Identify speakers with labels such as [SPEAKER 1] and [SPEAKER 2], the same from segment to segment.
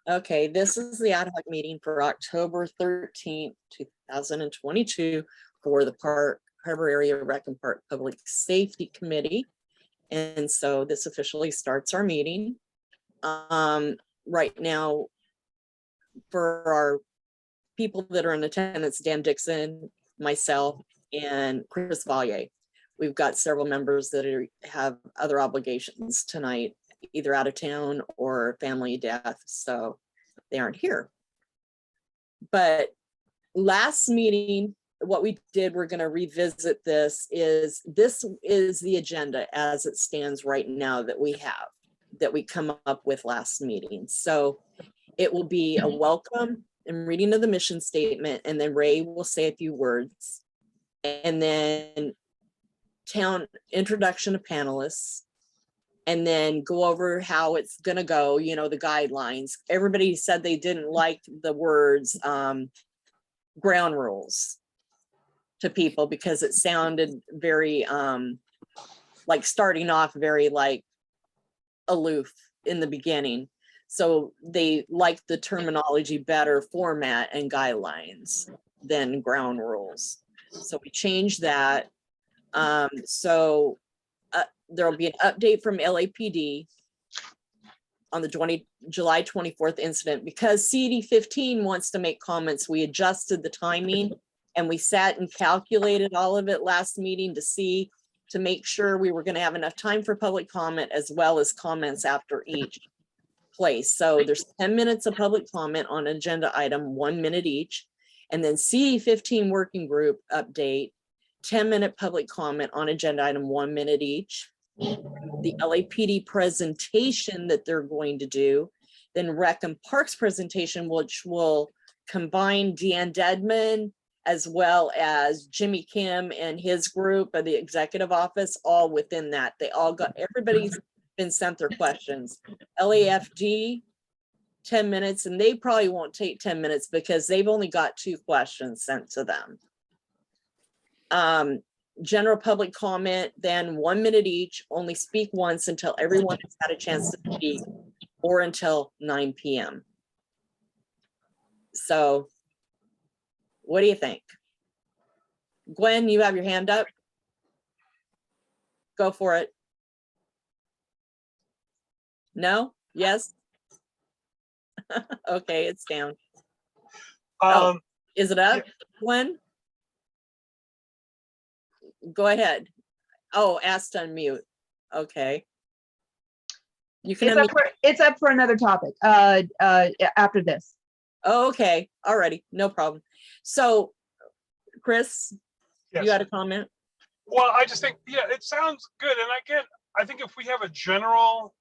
[SPEAKER 1] Okay, this is the ad hoc meeting for October 13th, 2022 for the Harbor Area Rec and Park Public Safety Committee. And so this officially starts our meeting. Right now, for our people that are in attendance, Dan Dixon, myself, and Chris Vallier. We've got several members that have other obligations tonight, either out of town or family death, so they aren't here. But last meeting, what we did, we're going to revisit this is the agenda as it stands right now that we have, that we come up with last meeting. So it will be a welcome and reading of the mission statement, and then Ray will say a few words, and then town introduction of panelists, and then go over how it's going to go, you know, the guidelines. Everybody said they didn't like the words ground rules to people because it sounded very like starting off very like aloof in the beginning. So they like the terminology better, format and guidelines than ground rules. So we changed that. There'll be an update from LAPD on the July 24th incident. Because CD 15 wants to make comments, we adjusted the timing and we sat and calculated all of it last meeting to make sure we were going to have enough time for public comment as well as comments after each place. So there's 10 minutes of public comment on agenda item, 1 minute each, and then CD 15 working group update, 10-minute public comment on agenda item, 1 minute each. The LAPD presentation that they're going to do, then Rec and Parks presentation, which will combine Dan Dedman as well as Jimmy Kim and his group of the executive office, all within that. They all got, everybody's been sent their questions. LAFD, 10 minutes, and they probably won't take 10 minutes because they've only got 2 questions sent to them. General public comment, then 1 minute each, only speak once until everyone has had a chance to speak, or until 9 p.m. So what do you think? Gwen, you have your hand up. Go for it. No? Yes? Okay, it's down. Is it up, Gwen? Go ahead. Oh, asked to unmute. Okay. You can unmute.
[SPEAKER 2] It's up for another topic after this.
[SPEAKER 1] Oh, okay. Alrighty. No problem. So, Chris,
[SPEAKER 3] yes.
[SPEAKER 1] You had a comment?
[SPEAKER 3] Well, I just think, yeah, it sounds good. And I think if we have a general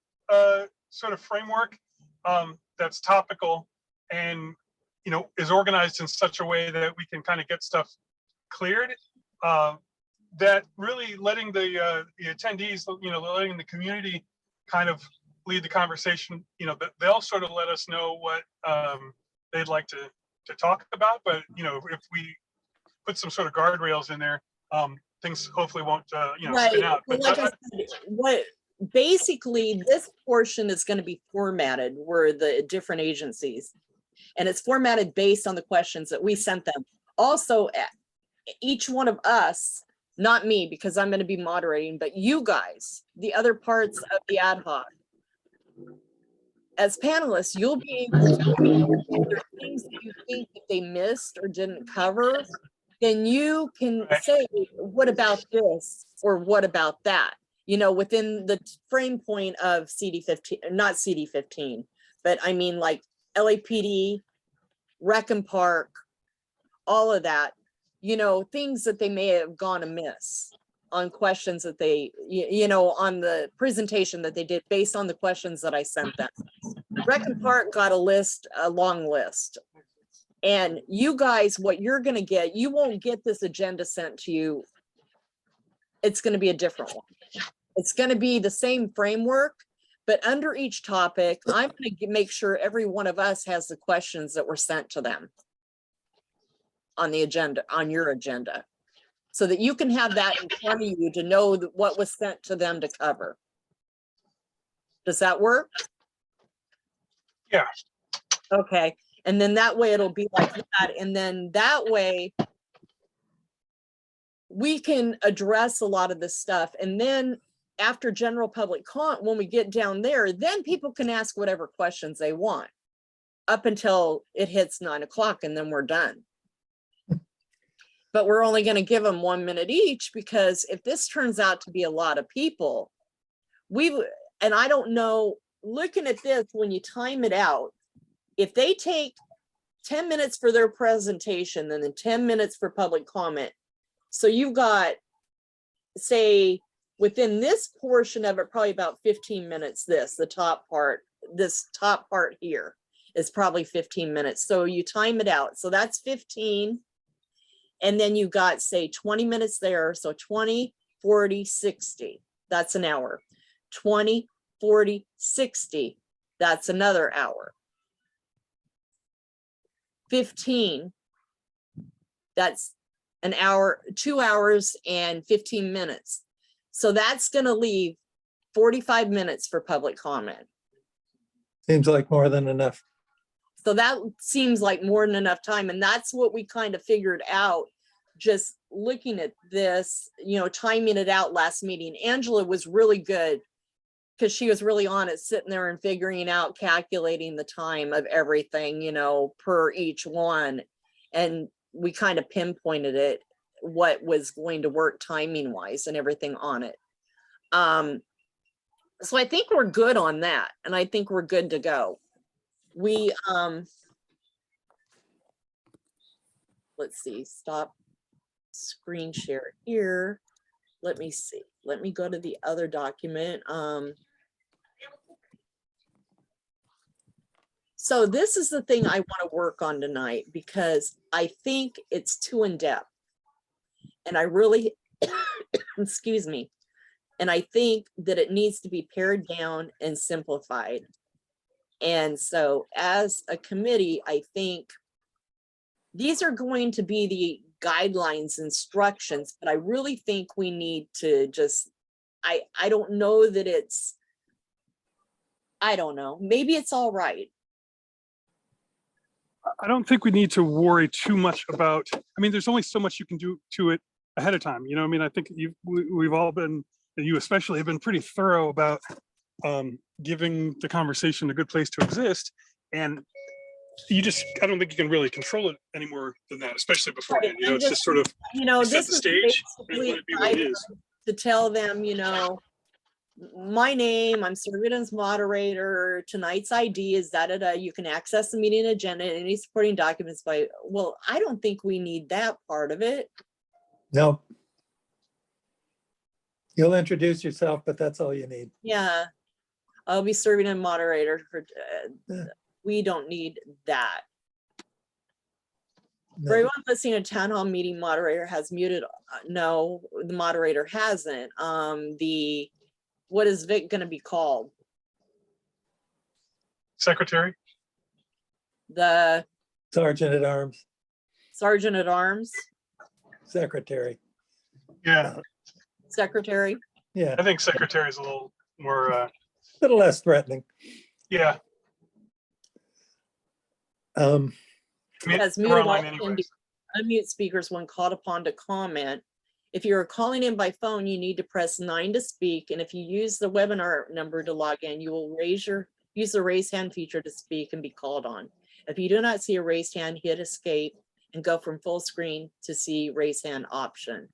[SPEAKER 3] sort of framework that's topical and, you know, is organized in such a way that we can kind of get stuff cleared, that really letting the attendees, you know, letting the community kind of lead the conversation, you know, they'll sort of let us know what they'd like to talk about. But, you know, if we put some sort of guardrails in there, things hopefully won't, you know, spin out. But
[SPEAKER 1] like I said, basically this portion is going to be formatted where the different agencies, and it's formatted based on the questions that we sent them. Also, each one of us, not me, because I'm going to be moderating, but you guys, the other parts of the ad hoc, as panelists, you'll be able to, if there are things that you think that they missed or didn't cover, then you can say, what about this? Or what about that? You know, within the frame point of CD15, not CD15, but I mean like LAPD, Rec and Park, all of that, you know, things that they may have gone amiss on questions that they, you know, on the presentation that they did based on the questions that I sent them. Rec and Park got a long list. And you guys, what you're going to get, you won't get this agenda sent to you. It's going to be a different one. It's going to be the same framework, but under each topic, I'm going to make sure every one of us has the questions that were sent to them on the agenda, on your agenda, so that you can have that in front of you to know what was sent to them to cover. Does that work?
[SPEAKER 3] Yeah.
[SPEAKER 1] Okay, and then that way it'll be like that, and then that way we can address a lot of this stuff, and then after general public comment, when we get down there, then people can ask whatever questions they want up until it hits 9 o'clock, and then we're done. But we're only going to give them 1 minute each, because if this turns out to be a lot of people, and I don't know, looking at this, when you time it out, if they take 10 minutes for their presentation and then 10 minutes for public comment, so you've got, say, within this portion of it, probably about 15 minutes, this top part here is probably 15 minutes. So you time it out. So that's 15. And then you got, say, 20 minutes there. So 20, 40, 60, that's an hour. 20, 40, 60, that's another hour. 15, that's an hour, 2 hours and 15 minutes. So that's going to leave 45 minutes for public comment.
[SPEAKER 4] Seems like more than enough.
[SPEAKER 1] So that seems like more than enough time. And that's what we kind of figured out just looking at this, you know, timing it out last meeting. Angela was really good because she was really on it, sitting there and figuring out, calculating the time of everything, you know, per each one. And we kind of pinpointed it, what was going to work timing wise and everything on it. So I think we're good on that. And I think we're good to go. We, let's see, stop screen share here. Let me see. Let me go to the other document. So this is the thing I want to work on tonight, because I think it's too in-depth. And I really, excuse me, and I think that it needs to be pared down and simplified. And so as a committee, I think these are going to be the guidelines, instructions, but I really think we need to just, I don't know that it's, I don't know, maybe it's all right.
[SPEAKER 3] I don't think we need to worry too much about, I mean, there's only so much you can do to it ahead of time. You know, I mean, I think we've all been, and you especially have been pretty thorough about giving the conversation a good place to exist. And you just, I don't think you can really control it any more than that, especially beforehand. You know, it's just sort of,
[SPEAKER 1] you know,
[SPEAKER 3] set
[SPEAKER 1] this
[SPEAKER 3] the
[SPEAKER 1] is
[SPEAKER 3] stage,
[SPEAKER 1] basically
[SPEAKER 3] let it be what it is.
[SPEAKER 1] to tell them, you know, my name, I'm serving as moderator. Tonight's ID is da-da-da. You can access the meeting agenda and any supporting documents by, well, I don't think we need that part of it.
[SPEAKER 4] No. You'll introduce yourself, but that's all you need.
[SPEAKER 1] Yeah. I'll be serving as moderator for,
[SPEAKER 4] Yeah.
[SPEAKER 1] we don't need that.
[SPEAKER 4] No.
[SPEAKER 1] For everyone listening, a town hall meeting moderator has muted. No, the moderator hasn't. What is Vic going to be called?
[SPEAKER 3] Secretary?
[SPEAKER 1] The
[SPEAKER 4] Sergeant at Arms,
[SPEAKER 1] sergeant at arms,
[SPEAKER 4] secretary.
[SPEAKER 3] Yeah,
[SPEAKER 1] secretary.
[SPEAKER 4] Yeah,
[SPEAKER 3] I think secretary is a little more,
[SPEAKER 4] a little less threatening.
[SPEAKER 3] yeah. I mean,
[SPEAKER 1] Has
[SPEAKER 3] we're
[SPEAKER 1] muted
[SPEAKER 3] online
[SPEAKER 1] all
[SPEAKER 3] anyways.
[SPEAKER 1] unmute speakers when called upon to comment. If you're calling in by phone, you need to press 9 to speak. And if you use the webinar number to log in, you will use the raise hand feature to speak and be called on. If you do not see a raised hand, hit escape and go from full screen to see raise hand option.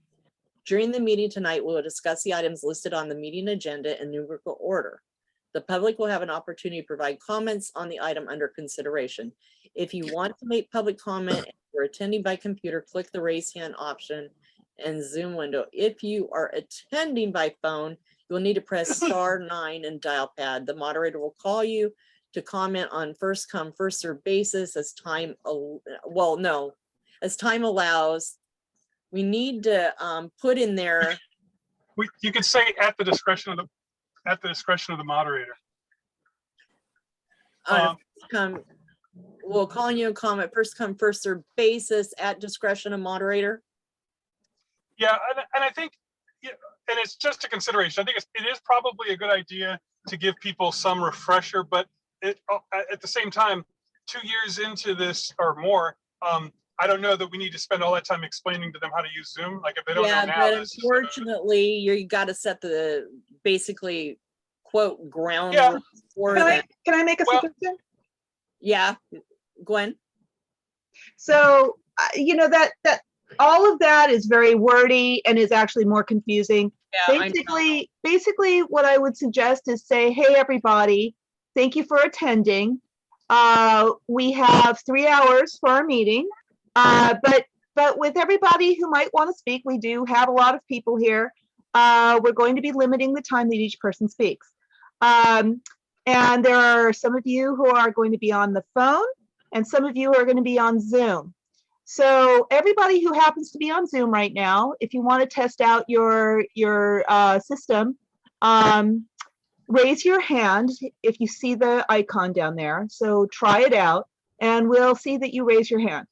[SPEAKER 1] During the meeting tonight, we'll discuss the items listed on the meeting agenda in numerical order. The public will have an opportunity to provide comments on the item under consideration. If you want to make public comment and you're attending by computer, click the raise hand option and Zoom window. If you are attending by phone, you'll need to press *9 and dial pad. The moderator will call you to comment on first come, first served basis as time, as time allows. We need to put in there.
[SPEAKER 3] You could say at the discretion of the moderator.
[SPEAKER 1] We'll call you and comment first come, first served basis at discretion of moderator.
[SPEAKER 3] Yeah, and I think, yeah, and it's just a consideration. I think it is probably a good idea to give people some refresher, but at the same time, 2 years into this or more, I don't know that we need to spend all that time explaining to them how to use Zoom. Like if they don't know
[SPEAKER 1] Yeah,
[SPEAKER 3] now,
[SPEAKER 1] but
[SPEAKER 3] this is gonna-
[SPEAKER 1] unfortunately, you got to set the basically quote ground
[SPEAKER 3] Yeah.
[SPEAKER 1] rules for
[SPEAKER 2] Can
[SPEAKER 1] that.
[SPEAKER 2] I make a
[SPEAKER 3] Well-
[SPEAKER 2] suggestion?
[SPEAKER 1] Yeah, Gwen.
[SPEAKER 2] So, that all of that is very wordy and is actually more confusing.
[SPEAKER 1] Yeah, I know.
[SPEAKER 2] Basically, what I would suggest is say, hey, everybody, thank you for attending. We have 3 hours for our meeting. But with everybody who might want to speak, we do have a lot of people here. We're going to be limiting the time that each person speaks. And there are some of you who are going to be on the phone and some of you are going to be on Zoom. So everybody who happens to be on Zoom right now, if you want to test out your system, raise your hand if you see the icon down there. So try it out and we'll see that you raise your hand.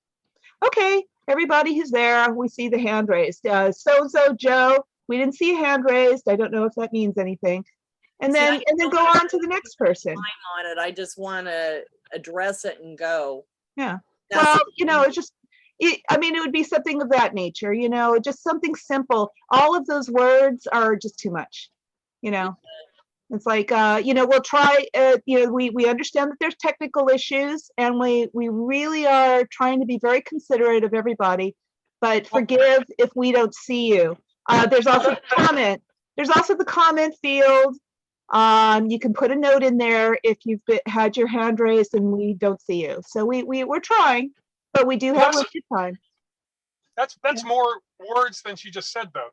[SPEAKER 2] Okay, everybody who's there, we see the hand raised. So-and-so, Joe, we didn't see a hand raised. I don't know if that means anything. And
[SPEAKER 1] See,
[SPEAKER 2] then
[SPEAKER 1] don't
[SPEAKER 2] go
[SPEAKER 1] wanna
[SPEAKER 2] on to the next person.
[SPEAKER 1] time on it. I just want to address it and go.
[SPEAKER 2] Yeah.
[SPEAKER 1] That's
[SPEAKER 2] Well,
[SPEAKER 1] it.
[SPEAKER 2] it's just, it would be something of that nature, just something simple. All of those words are just too much, It's like, we'll try, we understand that there's technical issues and we really are trying to be very considerate of everybody, but forgive if we don't see you. There's also the comment field. You can put a note in there if you've had your hand raised and we don't see you. So we're trying, but we do have limited time.
[SPEAKER 3] That's more words than she just said, though.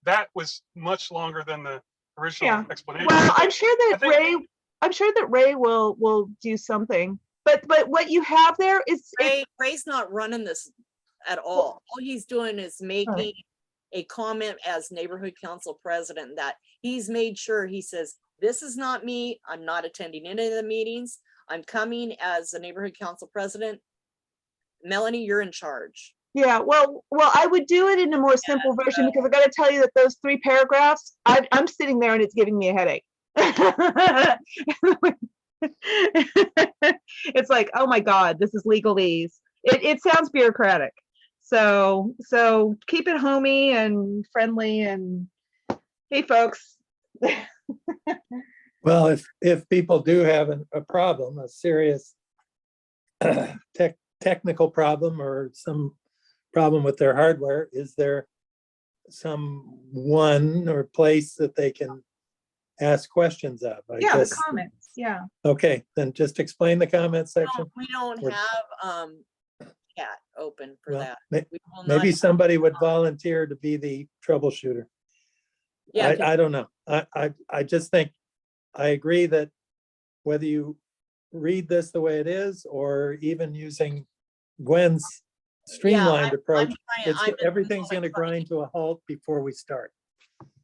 [SPEAKER 3] That was much longer than the original explanation.
[SPEAKER 2] Well,
[SPEAKER 3] I
[SPEAKER 2] I'm sure that Ray will do something. But what you have there is
[SPEAKER 1] Ray's not running this at all. All he's doing is making a comment as neighborhood council president that he's made sure he says, this is not me. I'm not attending any of the meetings. I'm coming as the neighborhood council president. Melanie, you're in charge.
[SPEAKER 2] Yeah, well, I would do it in a more simple version because I got to tell you that those 3 paragraphs, I'm sitting there and it's giving me a headache. It's like, oh my God, this is legalese. It sounds bureaucratic. So keep it homey and friendly and hey, folks.
[SPEAKER 4] Well, if people do have a problem, a serious technical problem or some problem with their hardware, is there someone or place that they can ask questions of? I
[SPEAKER 2] Yeah,
[SPEAKER 4] guess.
[SPEAKER 2] the comments. Yeah.
[SPEAKER 4] Okay, then just explain the comment section.
[SPEAKER 1] We don't
[SPEAKER 4] Or-
[SPEAKER 1] have chat open for
[SPEAKER 4] Well,
[SPEAKER 1] that. We will not
[SPEAKER 4] Maybe
[SPEAKER 1] have-
[SPEAKER 4] somebody would volunteer to be the troubleshooter.
[SPEAKER 1] Yeah, 'cause
[SPEAKER 4] I don't know. I just think, I agree that whether you read this the way it is, or even using Gwen's streamlined approach, everything's gonna grind to a halt before we start.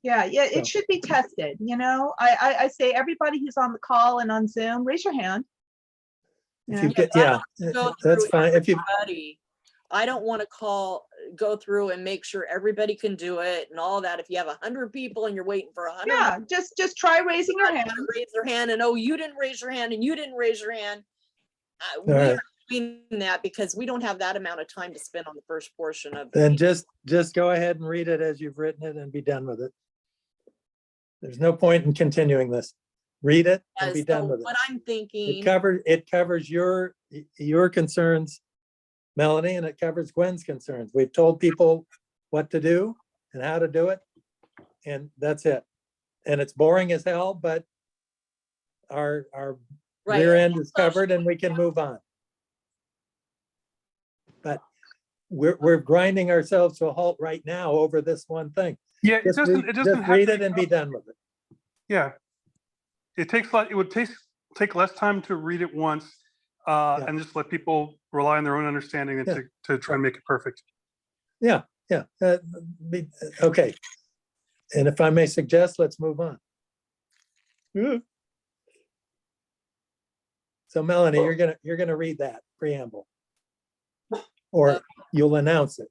[SPEAKER 2] Yeah, it
[SPEAKER 4] So-
[SPEAKER 2] should be tested, I say everybody who's on the call and on Zoom, raise your hand.
[SPEAKER 4] If you
[SPEAKER 2] Yeah.
[SPEAKER 4] get,
[SPEAKER 1] I
[SPEAKER 4] yeah,
[SPEAKER 1] don't go
[SPEAKER 4] that's
[SPEAKER 1] through
[SPEAKER 4] fine. If you,
[SPEAKER 1] everybody. I don't want to go through and make sure everybody can do it and all that. If you have 100 people and you're waiting for 100,
[SPEAKER 2] Yeah, just try raising your hand.
[SPEAKER 1] raise their hand and, oh, you didn't raise your hand and you didn't raise your hand. We
[SPEAKER 4] right.
[SPEAKER 1] are doing that because we don't have that amount of time to spend on the first portion of. the
[SPEAKER 4] then
[SPEAKER 1] meeting.
[SPEAKER 4] just go ahead and read it as you've written it and be done with it. There's no point in continuing this. Read it and be
[SPEAKER 1] So
[SPEAKER 4] done with it.
[SPEAKER 1] what I'm thinking,
[SPEAKER 4] It covers your concerns, Melanie, and it covers Gwen's concerns. We've told people what to do and how to do it, and that's it. And it's boring as hell, but our
[SPEAKER 1] right,
[SPEAKER 4] rear end is
[SPEAKER 1] also-
[SPEAKER 4] covered and we can move on. But we're grinding ourselves to a halt right now over this one thing.
[SPEAKER 3] Yeah, it
[SPEAKER 4] Just
[SPEAKER 3] doesn't
[SPEAKER 4] read,
[SPEAKER 3] have
[SPEAKER 4] just read
[SPEAKER 3] to
[SPEAKER 4] it and be done with it.
[SPEAKER 3] Yeah. It would take less time to read it once
[SPEAKER 4] Yeah.
[SPEAKER 3] and just let people rely on their own understanding and
[SPEAKER 4] Yeah.
[SPEAKER 3] to try and make it perfect.
[SPEAKER 4] Yeah, okay. And if I may suggest, let's move on. So Melanie, you're gonna read that preamble. Or you'll announce it.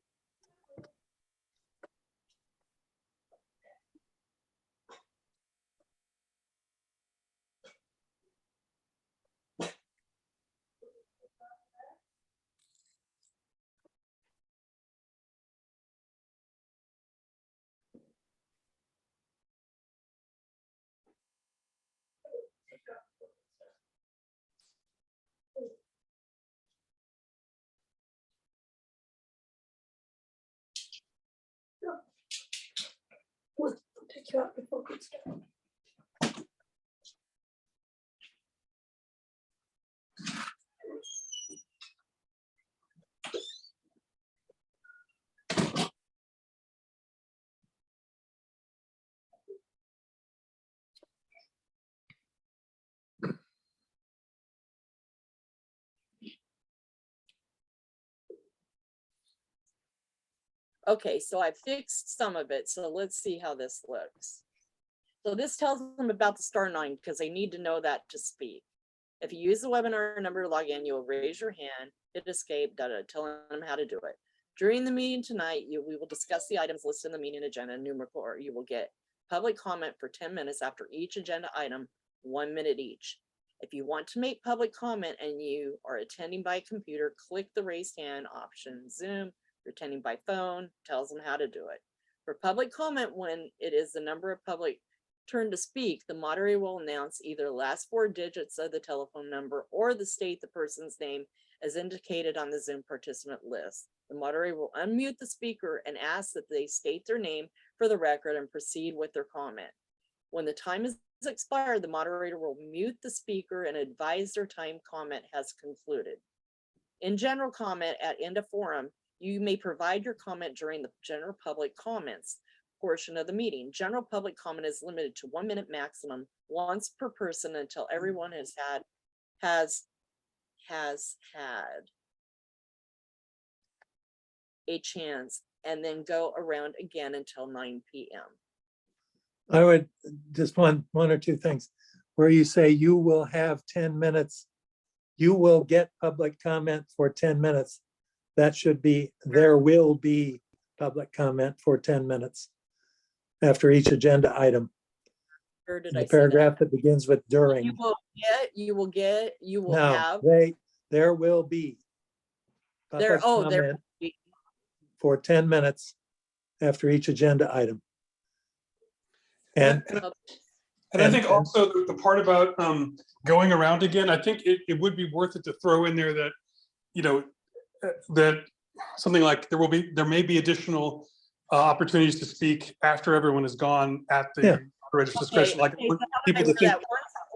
[SPEAKER 5] kick you out before we start.
[SPEAKER 1] Okay, so I fixed some of it, so let's see how this looks. So this tells them about the *9 because they need to know that to speak. If you use the webinar number to log in, you will raise your hand, hit escape, telling them how to do it. During the meeting tonight, we will discuss the items listed in the meeting agenda in numerical order. You will get public comment for 10 minutes after each agenda item, 1 minute each. If you want to make public comment and you are attending by computer, click the raise hand option. Zoom, if you're attending by phone, tells them how to do it. For public comment, when it is the number of public turn to speak, the moderator will announce either the last 4 digits of the telephone number or the state the person's name as indicated on the Zoom participant list. The moderator will unmute the speaker and ask that they state their name for the record and proceed with their comment. When the time is expired, the moderator will mute the speaker and advise their time comment has concluded. In general comment at end of forum, you may provide your comment during the general public comments portion of the meeting. General public comment is limited to 1 minute maximum, once per person, until everyone has had a chance, and then go around again until 9 p.m.
[SPEAKER 4] I would just one or two things where you say you will have 10 minutes. You will get public comment for 10 minutes. That should be, there will be public comment for 10 minutes after each agenda item.
[SPEAKER 1] Or did
[SPEAKER 4] In
[SPEAKER 1] I
[SPEAKER 4] the
[SPEAKER 1] say that?
[SPEAKER 4] paragraph that begins with during.
[SPEAKER 1] You will
[SPEAKER 4] No,
[SPEAKER 1] have.
[SPEAKER 4] there will be
[SPEAKER 1] There,
[SPEAKER 4] public
[SPEAKER 1] oh, there.
[SPEAKER 4] comment for 10 minutes after each agenda item. And
[SPEAKER 3] And I think also the part about going around again, I think it would be worth it to throw in there that, you know, that something like there may be additional opportunities to speak after everyone is gone at the moderator's discretion. Like
[SPEAKER 1] Okay, so how
[SPEAKER 3] people
[SPEAKER 1] about
[SPEAKER 3] to think,
[SPEAKER 1] that?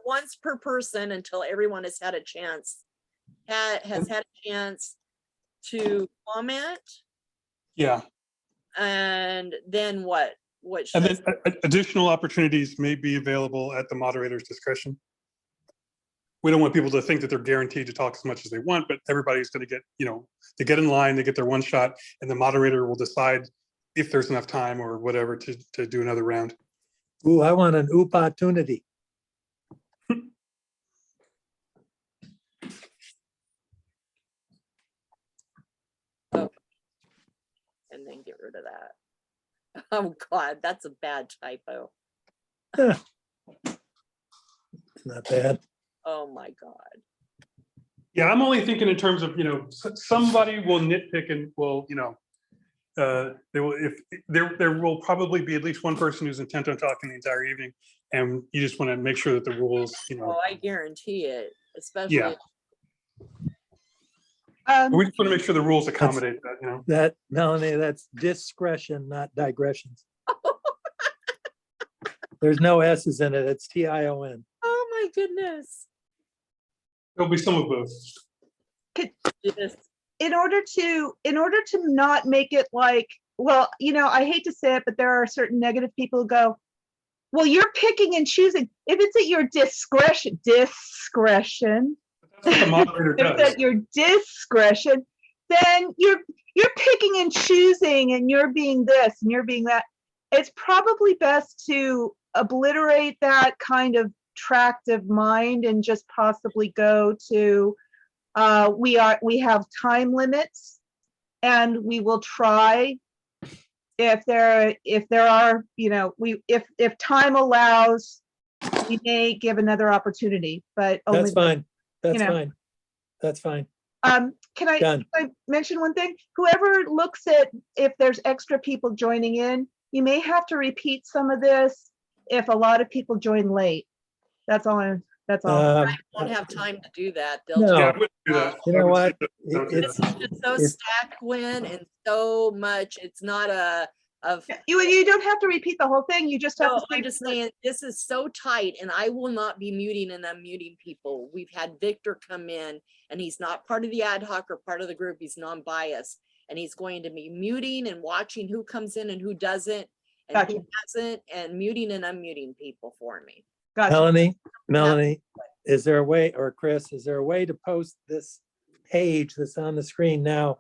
[SPEAKER 1] Once per person until everyone has had a chance, has had a chance to comment,
[SPEAKER 3] yeah.
[SPEAKER 1] and then what? What
[SPEAKER 3] And
[SPEAKER 1] should,
[SPEAKER 3] then additional opportunities may be available at the moderator's discretion. We don't want people to think that they're guaranteed to talk as much as they want, but everybody's going to get, you know, they get in line, they get their one shot, and the moderator will decide if there's enough time or whatever to do another round.
[SPEAKER 4] ooh, I want an opportunity.
[SPEAKER 1] and then get rid of that. Oh God, that's a bad typo.
[SPEAKER 4] It's not bad.
[SPEAKER 1] Oh my God.
[SPEAKER 3] Yeah, I'm only thinking in terms of, you know, somebody will nitpick and will, you know, they will, if there will probably be at least one person who's intent on talking the entire evening, and you just want to make sure that the rules, you know.
[SPEAKER 1] Oh, I guarantee it, especially.
[SPEAKER 3] Yeah. We just want to make sure the rules accommodate that, you know.
[SPEAKER 4] That, Melanie, that's discretion, not digressions. There's no S's in it. It's TION.
[SPEAKER 1] Oh my goodness.
[SPEAKER 3] There'll be some of both.
[SPEAKER 1] Yes.
[SPEAKER 2] In order to not make it like, well, you know, I hate to say it, but there are certain negative people who go, well, you're picking and choosing. If it's at your discretion,
[SPEAKER 3] That's what the moderator
[SPEAKER 2] if it's
[SPEAKER 3] does.
[SPEAKER 2] at your discretion, then you're picking and choosing, and you're being this and you're being that. It's probably best to obliterate that kind of tract of mind and just possibly go to we have time limits, and we will try, if there are, you know, if time allows, we may give another opportunity, but only.
[SPEAKER 4] That's fine. That's
[SPEAKER 2] know.
[SPEAKER 4] fine. That's fine.
[SPEAKER 2] Can I
[SPEAKER 4] Done.
[SPEAKER 2] mention one thing? Whoever looks at if there's extra people joining in, you may have to repeat some of this if a lot of people join late. That's all. That's all.
[SPEAKER 1] I won't have time to do that. They'll
[SPEAKER 4] No.
[SPEAKER 3] Yeah, I
[SPEAKER 1] just,
[SPEAKER 3] wouldn't do that.
[SPEAKER 4] You know
[SPEAKER 3] I would
[SPEAKER 4] what?
[SPEAKER 3] say don't do
[SPEAKER 4] It's-
[SPEAKER 1] this is just so
[SPEAKER 4] if-
[SPEAKER 1] stacked, Gwen, and so much. It's not a of.
[SPEAKER 2] You don't have to repeat the whole thing. You just have
[SPEAKER 1] No,
[SPEAKER 2] to
[SPEAKER 1] I'm
[SPEAKER 2] say.
[SPEAKER 1] just saying, this is so tight and I will not be muting and unmuting people. We've had Victor come in and he's not part of the ad hoc or part of the group. He's non-biased. And he's going to be muting and watching who comes in and who doesn't and
[SPEAKER 2] Gotcha.
[SPEAKER 1] who hasn't, and muting and unmuting people for me.
[SPEAKER 2] Gotcha.
[SPEAKER 4] Melanie, is there a way, or Chris, is there a way to post this page that's on the screen now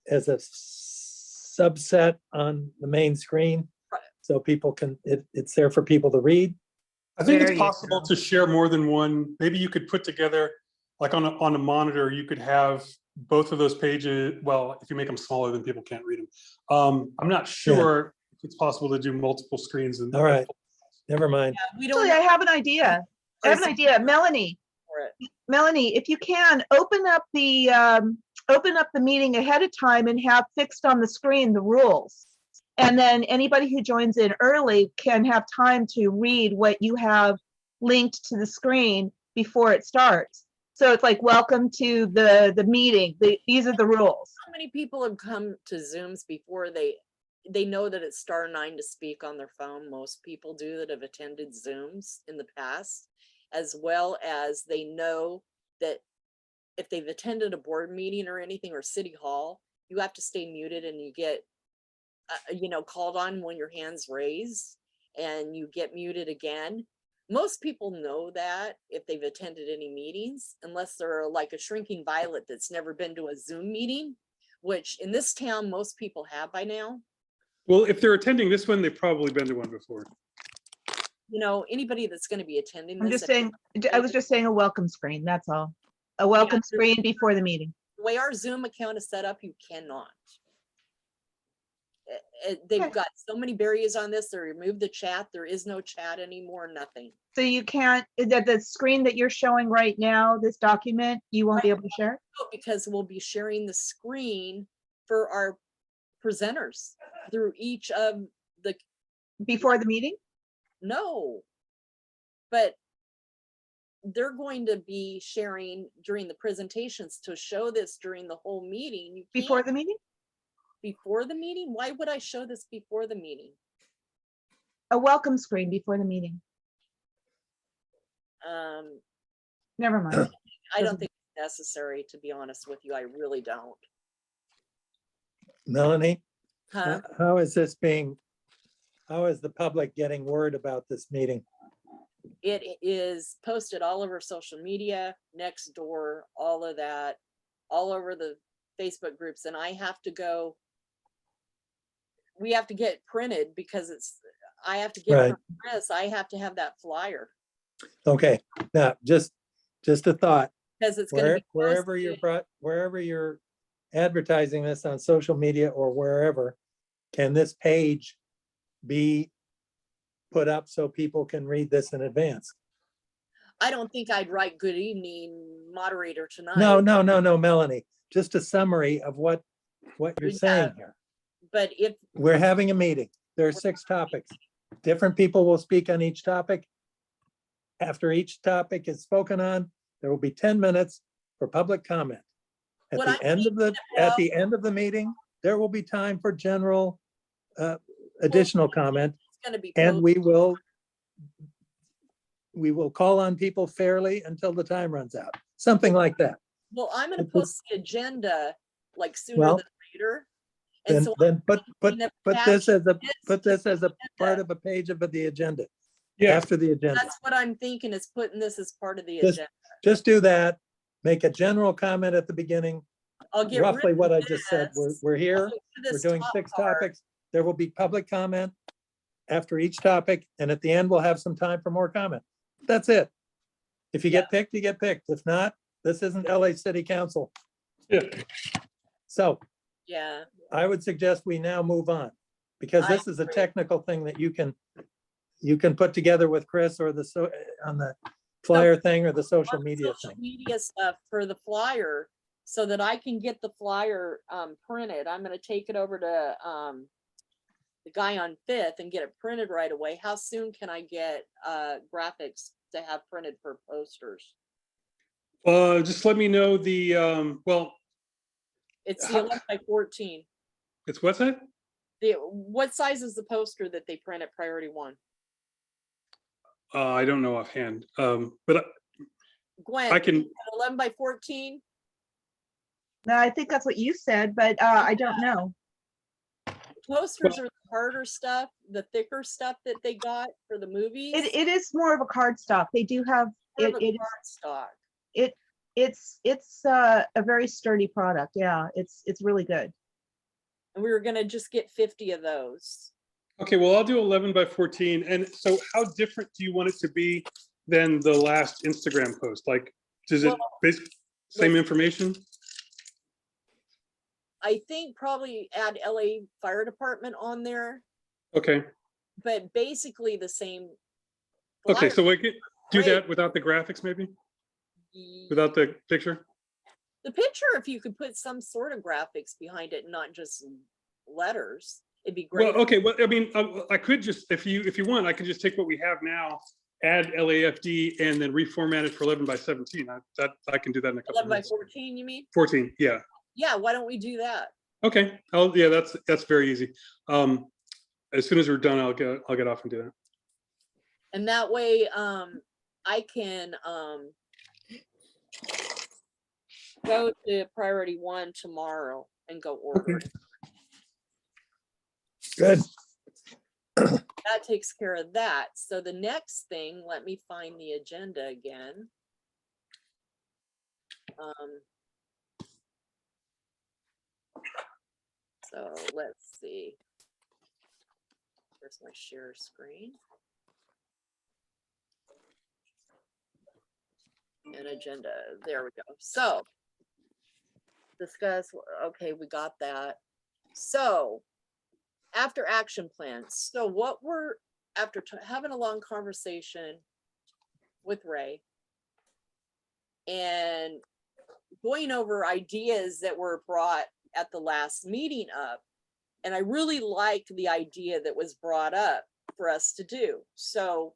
[SPEAKER 4] as a subset on the main screen?
[SPEAKER 1] Right.
[SPEAKER 4] So people can, it's there for people to read?
[SPEAKER 3] I think
[SPEAKER 2] There
[SPEAKER 3] it's
[SPEAKER 2] you
[SPEAKER 3] possible
[SPEAKER 2] go.
[SPEAKER 3] to share more than one. Maybe you could put together, like on a monitor, you could have both of those pages. Well, if you make them smaller, then people can't read them. I'm not sure if it's possible to do multiple screens. And
[SPEAKER 4] All right, never mind.
[SPEAKER 1] Yeah, we don't
[SPEAKER 2] Actually, I
[SPEAKER 1] know
[SPEAKER 2] have an idea. I have an idea. Melanie,
[SPEAKER 1] for it.
[SPEAKER 2] Melanie, if you can, open up the meeting ahead of time and have fixed on the screen the rules. And then anybody who joins in early can have time to read what you have linked to the screen before it starts. So it's like, welcome to the meeting. These are the rules.
[SPEAKER 1] How many people have come to Zooms before they know that it's *9 to speak on their phone? Most people do that have attended Zooms in the past, as well as they know that if they've attended a board meeting or anything or city hall, you have to stay muted and you get, called on when your hand's raised and you get muted again. Most people know that if they've attended any meetings, unless they're like a shrinking violet that's never been to a Zoom meeting, which in this town, most people have by now.
[SPEAKER 3] well, if they're attending this one, they've probably been to one before.
[SPEAKER 1] Anybody that's going to be attending
[SPEAKER 2] I'm
[SPEAKER 1] this.
[SPEAKER 2] just saying, I was just saying a welcome screen, that's all. A welcome
[SPEAKER 1] there's-
[SPEAKER 2] screen before the meeting.
[SPEAKER 1] The way our Zoom account is set up, you cannot. They've
[SPEAKER 2] Okay.
[SPEAKER 1] got so many barriers on this. They removed the chat. There is no chat anymore, nothing.
[SPEAKER 2] So you can't, the screen that you're showing right now, this document, you won't be able to share?
[SPEAKER 1] Because we'll be sharing the screen for our presenters through each of the,
[SPEAKER 2] Before the meeting?
[SPEAKER 1] no. But they're going to be sharing during the presentations to show this during the whole meeting. You
[SPEAKER 2] Before
[SPEAKER 1] can't
[SPEAKER 2] the meeting?
[SPEAKER 1] before the meeting? Why would I show this before the meeting?
[SPEAKER 2] A welcome screen before the meeting. Never mind.
[SPEAKER 1] I don't think it's necessary, to be honest with you. I really don't.
[SPEAKER 4] Melanie,
[SPEAKER 1] Huh?
[SPEAKER 4] how is the public getting word about this meeting?
[SPEAKER 1] It is posted all over social media, next door, all of that, all over the Facebook groups, and I have to go. We have to get printed because I have to get
[SPEAKER 4] Right.
[SPEAKER 1] from Chris, I have to have that flyer
[SPEAKER 4] Okay, now, just a thought.
[SPEAKER 1] because it's gonna be
[SPEAKER 4] Wherever you're advertising this on social media or wherever, can this page be put up so people can read this in advance?
[SPEAKER 1] I don't think I'd write good evening moderator tonight.
[SPEAKER 4] No, Melanie, just a summary of what you're saying here.
[SPEAKER 1] But if,
[SPEAKER 4] We're having a meeting. There are 6 topics. Different people will speak on each topic. After each topic is spoken on, there will be 10 minutes for public comment. At
[SPEAKER 1] What
[SPEAKER 4] the
[SPEAKER 1] I'm
[SPEAKER 4] end of the,
[SPEAKER 1] thinking
[SPEAKER 4] at the end of the meeting, there will be time for general additional comment,
[SPEAKER 1] it's gonna be.
[SPEAKER 4] and
[SPEAKER 1] posted-
[SPEAKER 4] we will call on people fairly until the time runs out. Something like that.
[SPEAKER 1] Well, I'm gonna
[SPEAKER 4] It-
[SPEAKER 1] post the agenda like sooner
[SPEAKER 4] Well,
[SPEAKER 1] than later. And
[SPEAKER 4] Then,
[SPEAKER 1] so
[SPEAKER 4] then put
[SPEAKER 1] gonna
[SPEAKER 4] this as a,
[SPEAKER 1] attach
[SPEAKER 4] put this as a part
[SPEAKER 1] agenda.
[SPEAKER 4] of a page of the agenda,
[SPEAKER 3] Yeah,
[SPEAKER 4] after the agenda.
[SPEAKER 1] That's what I'm thinking, is putting this as part of the
[SPEAKER 4] Just-
[SPEAKER 1] agenda.
[SPEAKER 4] Just do that. Make a general comment at the beginning,
[SPEAKER 1] I'll get rid
[SPEAKER 4] roughly
[SPEAKER 1] of
[SPEAKER 4] what I just said.
[SPEAKER 1] this.
[SPEAKER 4] We're
[SPEAKER 1] I'll
[SPEAKER 4] here,
[SPEAKER 1] get rid of
[SPEAKER 4] we're
[SPEAKER 1] this
[SPEAKER 4] doing
[SPEAKER 1] top
[SPEAKER 4] 6
[SPEAKER 1] part.
[SPEAKER 4] topics. There will be public comment after each topic, and at the end, we'll have some time for more comment. That's it. If you get picked, you get picked. If not, this isn't LA City Council.
[SPEAKER 3] yeah.
[SPEAKER 4] So
[SPEAKER 1] Yeah,
[SPEAKER 4] I would suggest we now move on, because
[SPEAKER 1] I
[SPEAKER 4] this is a
[SPEAKER 1] agree.
[SPEAKER 4] technical thing that you can put together with Chris or on the flyer thing or the social
[SPEAKER 1] on
[SPEAKER 4] media
[SPEAKER 1] social
[SPEAKER 4] thing.
[SPEAKER 1] media stuff for the flyer, so that I can get the flyer printed. I'm gonna take it over to the guy on 5th and get it printed right away. How soon can I get graphics to have printed for posters?
[SPEAKER 3] Just let me know the, well,
[SPEAKER 1] It's the
[SPEAKER 3] How-
[SPEAKER 1] 11 by 14.
[SPEAKER 3] it's what's that?
[SPEAKER 1] What size is the poster that they print at Priority One?
[SPEAKER 3] I don't know offhand, but
[SPEAKER 1] Gwen,
[SPEAKER 3] I can,
[SPEAKER 1] 11 by 14?
[SPEAKER 2] No, I think that's what you said, but I don't know.
[SPEAKER 1] Posters are the harder stuff, the thicker stuff that they got for the movies.
[SPEAKER 2] It is more of a card stock. They do have
[SPEAKER 1] More
[SPEAKER 2] it.
[SPEAKER 1] of a cardstock.
[SPEAKER 2] It's a very sturdy product. Yeah, it's really good.
[SPEAKER 1] And we were gonna just get 50 of those.
[SPEAKER 3] okay, well, I'll do 11 by 14. And so how different do you want it to be than the last Instagram post? Like, does it
[SPEAKER 1] Well,
[SPEAKER 3] basically same information?
[SPEAKER 1] I think probably add LA Fire Department on there,
[SPEAKER 3] Okay,
[SPEAKER 1] but basically the same.
[SPEAKER 3] okay,
[SPEAKER 1] flyer.
[SPEAKER 3] so we could do
[SPEAKER 1] Great.
[SPEAKER 3] that without the graphics, maybe? Without the picture?
[SPEAKER 1] The picture, if you could put some sort of graphics behind it, not just letters, it'd be great.
[SPEAKER 3] Well, okay, well, I mean, I could just, if you want, I could just take what we have now, add LAFD and then reformat it for 11 by 17. I can do that in a couple
[SPEAKER 1] 11
[SPEAKER 3] of
[SPEAKER 1] by
[SPEAKER 3] minutes.
[SPEAKER 1] 14, you mean?
[SPEAKER 3] 14, yeah.
[SPEAKER 1] Yeah, why don't we do that?
[SPEAKER 3] Okay, yeah, that's very easy. As soon as we're done, I'll get off and do that.
[SPEAKER 1] And that way, I can go to Priority One tomorrow and go order it.
[SPEAKER 4] Good.
[SPEAKER 1] That takes care of that. So the next thing, let me find the agenda again. So let's see. Where's my share screen? And agenda, there we go. So discuss, okay, we got that. So after action plans. So what we're, after having a long conversation with Ray and going over ideas that were brought at the last meeting up, and I really liked the idea that was brought up for us to do. So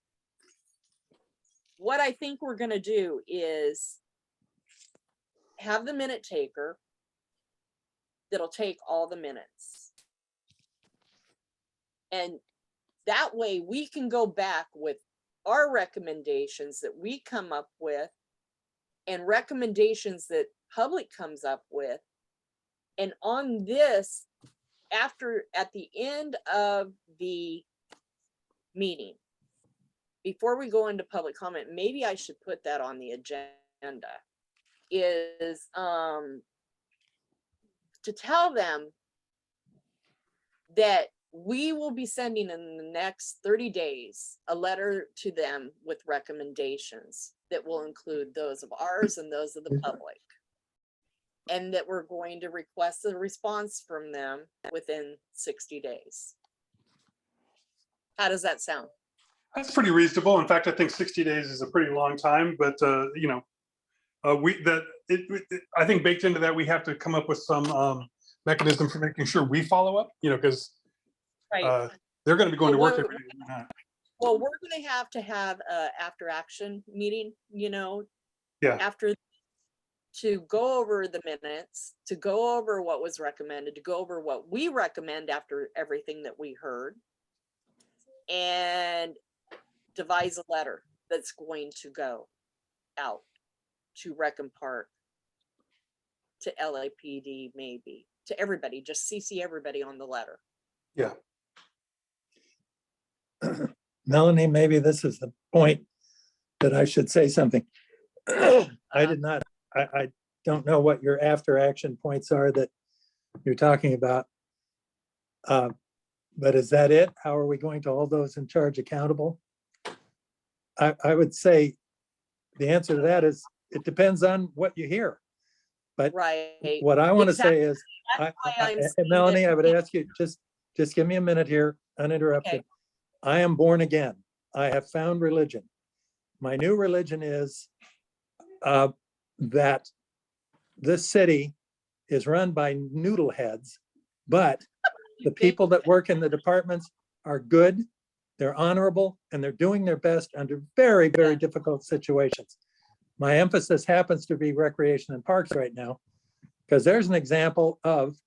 [SPEAKER 1] what I think we're going to do is have the minute taker that'll take all the minutes. And that way we can go back with our recommendations that we come up with and recommendations that public comes up with. And on this, after, at the end of the meeting, before we go into public comment, maybe I should put that on the agenda, is to tell them that we will be sending in the next 30 days a letter to them with recommendations that will include those of ours and those of the public. And that we're going to request a response from them within 60 days. How does that sound?
[SPEAKER 3] That's pretty reasonable. In fact, I think 60 days is a pretty long time, but you know, I think baked into that, we have to come up with some mechanism for making sure we follow up, you know, because
[SPEAKER 1] Right.
[SPEAKER 3] they're going to be going to work every day. We're not.
[SPEAKER 1] Well, we're going to have a after action meeting, you know,
[SPEAKER 3] Yeah.
[SPEAKER 1] after, to go over the minutes, to go over what was recommended, to go over what we recommend after everything that we heard, and devise a letter that's going to go out to Recon Park, to LAPD, maybe to everybody, just CC everybody on the letter.
[SPEAKER 3] Yeah.
[SPEAKER 4] Melanie, maybe this is the point that I should say something. I did not, I don't know what your after action points are that you're talking about. But is that it? How are we going to hold those in charge accountable? I would say the answer to that is it depends on what you hear. But
[SPEAKER 1] Right.
[SPEAKER 4] what I want to say is,
[SPEAKER 1] That's why I'm saying
[SPEAKER 4] Melanie,
[SPEAKER 1] that-
[SPEAKER 4] I would ask you, just give me a minute here, uninterrupted.
[SPEAKER 1] Okay.
[SPEAKER 4] I am born again. I have found religion. My new religion is that this city is run by noodle heads, but the people that work in the departments are good, they're honorable, and they're doing their best under very, very difficult situations. My emphasis happens to be recreation and parks right now, because there's an example of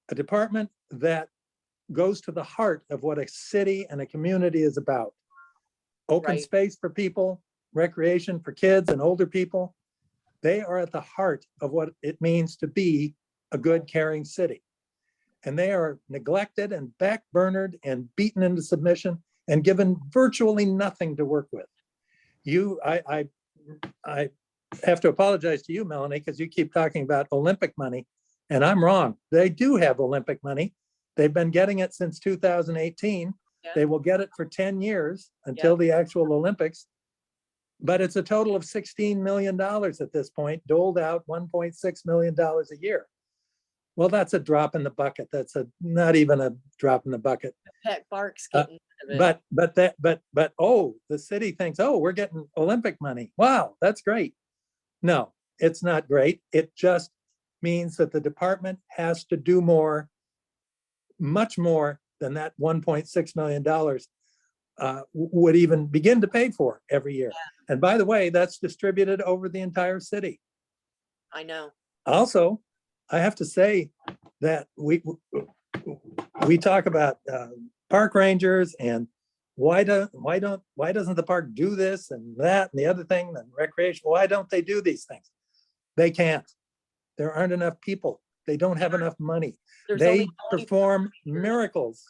[SPEAKER 4] a department that goes to the heart of what a city and a community is about. Open
[SPEAKER 1] Right.
[SPEAKER 4] space for people, recreation for kids and older people. They are at the heart of what it means to be a good, caring city. And they are neglected and backburnered and beaten into submission and given virtually nothing to work with. I have to apologize to you, Melanie, because you keep talking about Olympic money, and I'm wrong. They do have Olympic money. They've been getting it since 2018.
[SPEAKER 1] Yeah.
[SPEAKER 4] They will get it for 10 years until the actual Olympics. But it's a total of $16 million at this point, doled out $1.6 million a year. Well, that's a drop in the bucket. That's not even a drop in the bucket.
[SPEAKER 1] Pet Bark's getting rid of it.
[SPEAKER 4] But oh, the city thinks, oh, we're getting Olympic money. Wow, that's great. No, it's not great. It just means that the department has to do more, much more than that $1.6 million would even begin to pay for every year. And by the way, that's distributed over the entire city.
[SPEAKER 1] I know.
[SPEAKER 4] Also, I have to say that we talk about park rangers and why doesn't the park do this and that and the other thing and recreation? Why don't they do these things? They can't. There aren't enough people. They don't have enough money.
[SPEAKER 1] There's
[SPEAKER 4] They
[SPEAKER 1] only 20
[SPEAKER 4] perform miracles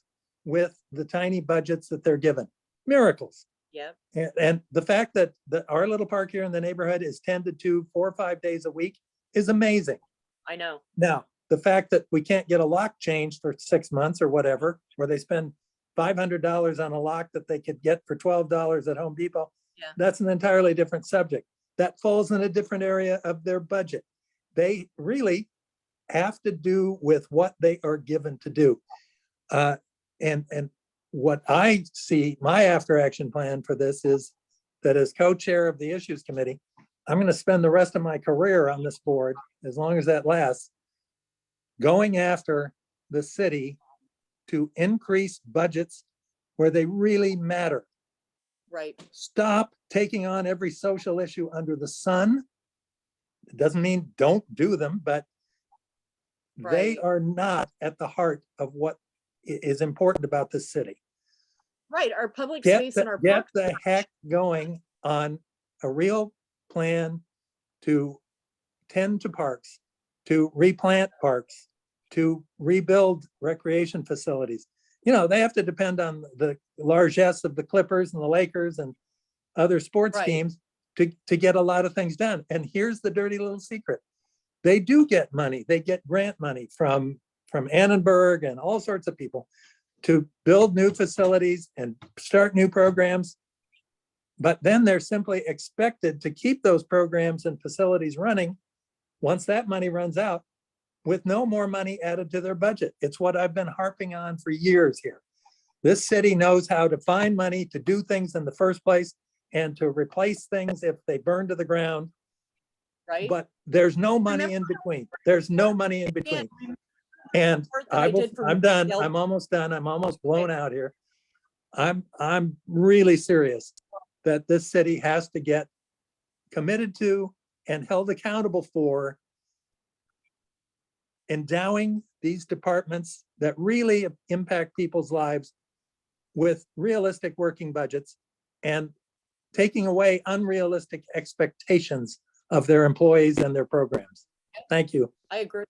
[SPEAKER 4] with the tiny budgets that they're given. Miracles.
[SPEAKER 1] Yep.
[SPEAKER 4] And the fact that our little park here in the neighborhood is tended to 4 or 5 days a week is amazing.
[SPEAKER 1] I know.
[SPEAKER 4] Now, the fact that we can't get a lock changed for 6 months or whatever, where they spend $500 on a lock that they could get for $12 at Home Depot,
[SPEAKER 1] Yeah.
[SPEAKER 4] that's an entirely different subject. That falls in a different area of their budget. They really have to do with what they are given to do. And what I see, my after action plan for this is that as co-chair of the Issues Committee, I'm going to spend the rest of my career on this board, as long as that lasts, going after the city to increase budgets where they really matter.
[SPEAKER 1] Right.
[SPEAKER 4] Stop taking on every social issue under the sun. It doesn't mean don't do them, but they
[SPEAKER 1] Right.
[SPEAKER 4] are not at the heart of what is important about this city.
[SPEAKER 1] Right. Our public space and our
[SPEAKER 4] Get
[SPEAKER 1] parks.
[SPEAKER 4] the heck going on a real plan to tend to parks, to replant parks, to rebuild recreation facilities. You know, they have to depend on the largesse of the Clippers and the Lakers and other sports
[SPEAKER 1] Right.
[SPEAKER 4] teams to get a lot of things done. And here's the dirty little secret. They do get money. They get grant money from Annenberg and all sorts of people to build new facilities and start new programs. But then they're simply expected to keep those programs and facilities running once that money runs out, with no more money added to their budget. It's what I've been harping on for years here. This city knows how to find money to do things in the first place and to replace things if they burn to the ground.
[SPEAKER 1] Right.
[SPEAKER 4] But there's no money in between. There's no money in between. And I'm done. I'm almost done. I'm almost blown out here. I'm really serious that this city has to get committed to and held accountable for endowing these departments that really impact people's lives with realistic working budgets and taking away unrealistic expectations of their employees and their programs. Thank you.
[SPEAKER 1] I agree.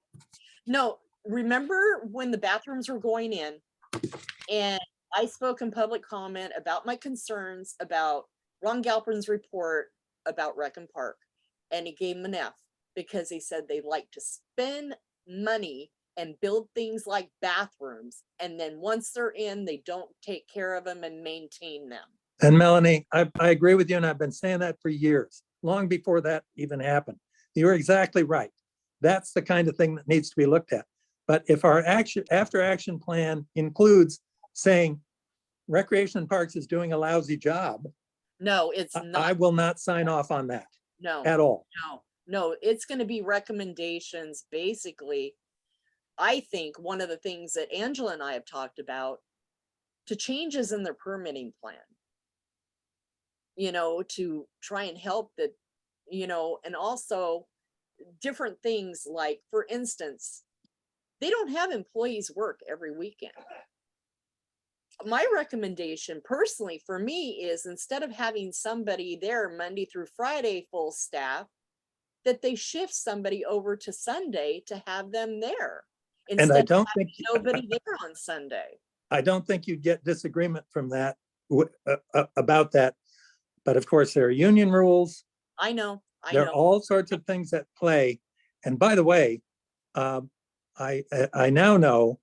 [SPEAKER 1] No, remember when the bathrooms were going in and I spoke in public comment about my concerns about Ron Galpin's report about Rec and Park, and he gave him an F because he said they like to spend money and build things like bathrooms, and then once they're in, they don't take care of them and maintain them.
[SPEAKER 4] And Melanie, I agree with you, and I've been saying that for years, long before that even happened. You're exactly right. That's the kind of thing that needs to be looked at. But if our after action plan includes saying Recreation and Parks is doing a lousy job,
[SPEAKER 1] No, it's
[SPEAKER 4] I
[SPEAKER 1] not.
[SPEAKER 4] will not sign off on that
[SPEAKER 1] No,
[SPEAKER 4] at all.
[SPEAKER 1] no, it's going to be recommendations. Basically, I think one of the things that Angela and I have talked about to changes in their permitting plan, you know, to try and help that, you know, and also different things like, for instance, they don't have employees work every weekend. My recommendation personally for me is, instead of having somebody there Monday through Friday, full staff, that they shift somebody over to Sunday to have them there.
[SPEAKER 4] And I
[SPEAKER 1] Instead of
[SPEAKER 4] don't
[SPEAKER 1] having
[SPEAKER 4] think,
[SPEAKER 1] nobody there on Sunday.
[SPEAKER 4] I don't think you'd get disagreement from that, about that. But of course, there are union rules.
[SPEAKER 1] I know, I
[SPEAKER 4] There are
[SPEAKER 1] know.
[SPEAKER 4] all sorts of things at play. And by the way, I now know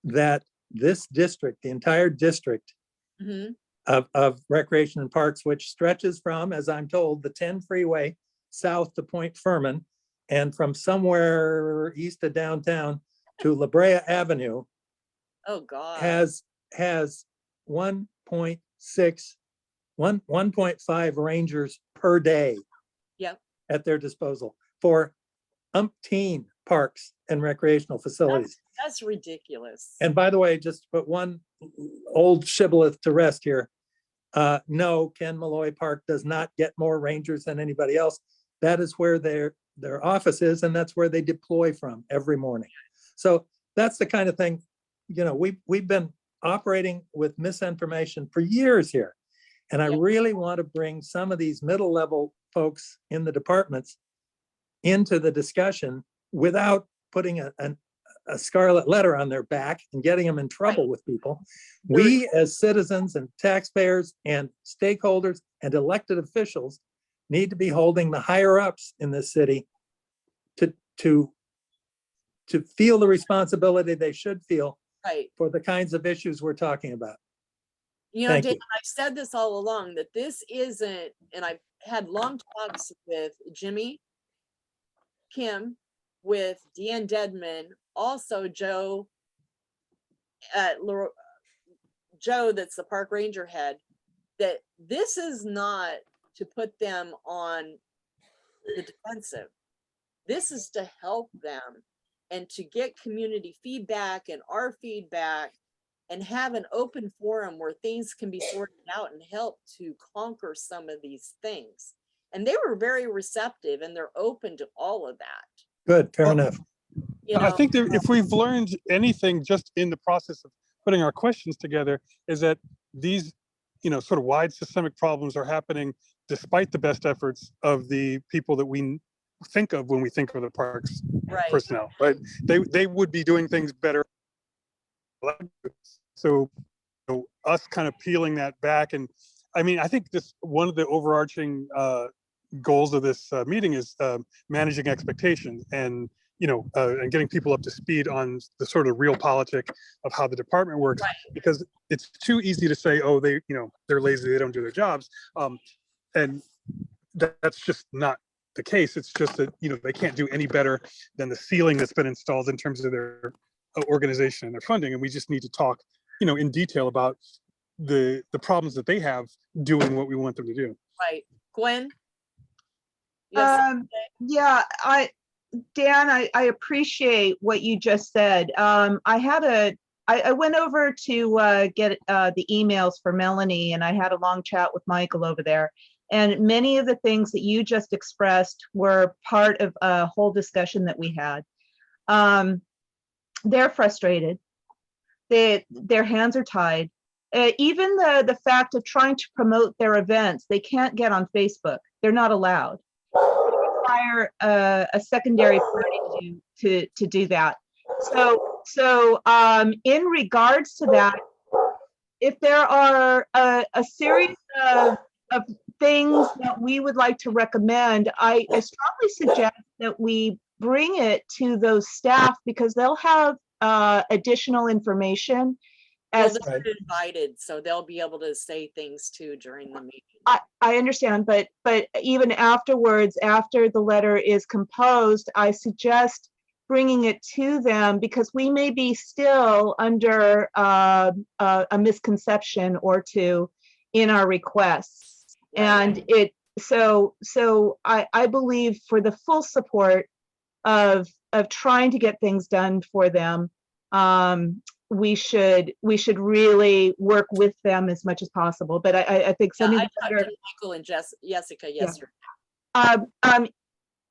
[SPEAKER 4] that this district, the entire district
[SPEAKER 1] Mhm.
[SPEAKER 4] of Recreation and Parks, which stretches from, as I'm told, the 10 freeway south to Point Furman, and from somewhere east of downtown to La Brea Avenue,
[SPEAKER 1] Oh, God.
[SPEAKER 4] has 1.6, 1.5 rangers per day
[SPEAKER 1] Yep.
[SPEAKER 4] at their disposal for umpteen parks and recreational facilities.
[SPEAKER 1] That's ridiculous.
[SPEAKER 4] And by the way, just to put one old shibboleth to rest here, no, Ken Malloy Park does not get more rangers than anybody else. That is where their office is, and that's where they deploy from every morning. So that's the kind of thing, you know, we've been operating with misinformation for years here. And I
[SPEAKER 1] Yeah.
[SPEAKER 4] really want to bring some of these middle level folks in the departments into the discussion without putting a scarlet letter on their back and getting them in trouble with people. We as citizens and taxpayers and stakeholders and elected officials need to be holding the higher ups in this city to feel the responsibility they should feel
[SPEAKER 1] Right.
[SPEAKER 4] for the kinds of issues we're talking about.
[SPEAKER 1] You know,
[SPEAKER 4] Thank
[SPEAKER 1] Dan,
[SPEAKER 4] you.
[SPEAKER 1] I've said this all along, that this isn't, and I've had long talks with Jimmy, Kim, with Deanne Dedman, also Joe, Joe, that's the park ranger head, that this is not to put them on the defensive. This is to help them and to get community feedback and our feedback, and have an open forum where things can be sorted out and help to conquer some of these things. And they were very receptive, and they're open to all of that.
[SPEAKER 4] Good, fair
[SPEAKER 3] Well,
[SPEAKER 4] enough.
[SPEAKER 1] You
[SPEAKER 3] I
[SPEAKER 1] know,
[SPEAKER 3] think that if we've learned anything just in the process of putting our questions together, is that these, you know, sort of wide systemic problems are happening despite the best efforts of the people that we think of when we think of the parks
[SPEAKER 1] right,
[SPEAKER 3] personnel, right? They would be doing things better. So, you know, us kind of peeling that back, and I mean, I think this one of the overarching goals of this meeting is managing expectations, and you know, and getting people up to speed on the sort of real politic of how the department works.
[SPEAKER 1] Right.
[SPEAKER 3] Because it's too easy to say, oh, they, you know, they're lazy, they don't do their jobs, and that's just not the case. It's just that, you know, they can't do any better than the ceiling that's been installed in terms of their organization and their funding. And we just need to talk, you know, in detail about the problems that they have doing what we want them to do.
[SPEAKER 1] right. Gwen? You have something to say?
[SPEAKER 2] Yeah, Dan, I appreciate what you just said. I went over to get the emails for Melanie, and I had a long chat with Michael over there. And many of the things that you just expressed were part of a whole discussion that we had. They're frustrated. Their hands are tied. Even the fact of trying to promote their events, they can't get on Facebook. They're not allowed. They require a secondary party to do that. So in regards to that, if there are a series of things that we would like to recommend, I strongly suggest that we bring it to those staff, because they'll have additional information.
[SPEAKER 1] Well,
[SPEAKER 2] As
[SPEAKER 1] they're invited, so they'll be able to say things too during the meeting.
[SPEAKER 2] I understand, but even afterwards, after the letter is composed, I suggest bringing it to them, because we may be still under a misconception or two in our requests. And so I believe, for the full support of trying to get things done for them, we should really work with them as much as possible. But I think
[SPEAKER 1] Yeah,
[SPEAKER 2] sending
[SPEAKER 1] I
[SPEAKER 2] the
[SPEAKER 1] talked
[SPEAKER 2] letter,
[SPEAKER 1] to Michael and Jessica yesterday.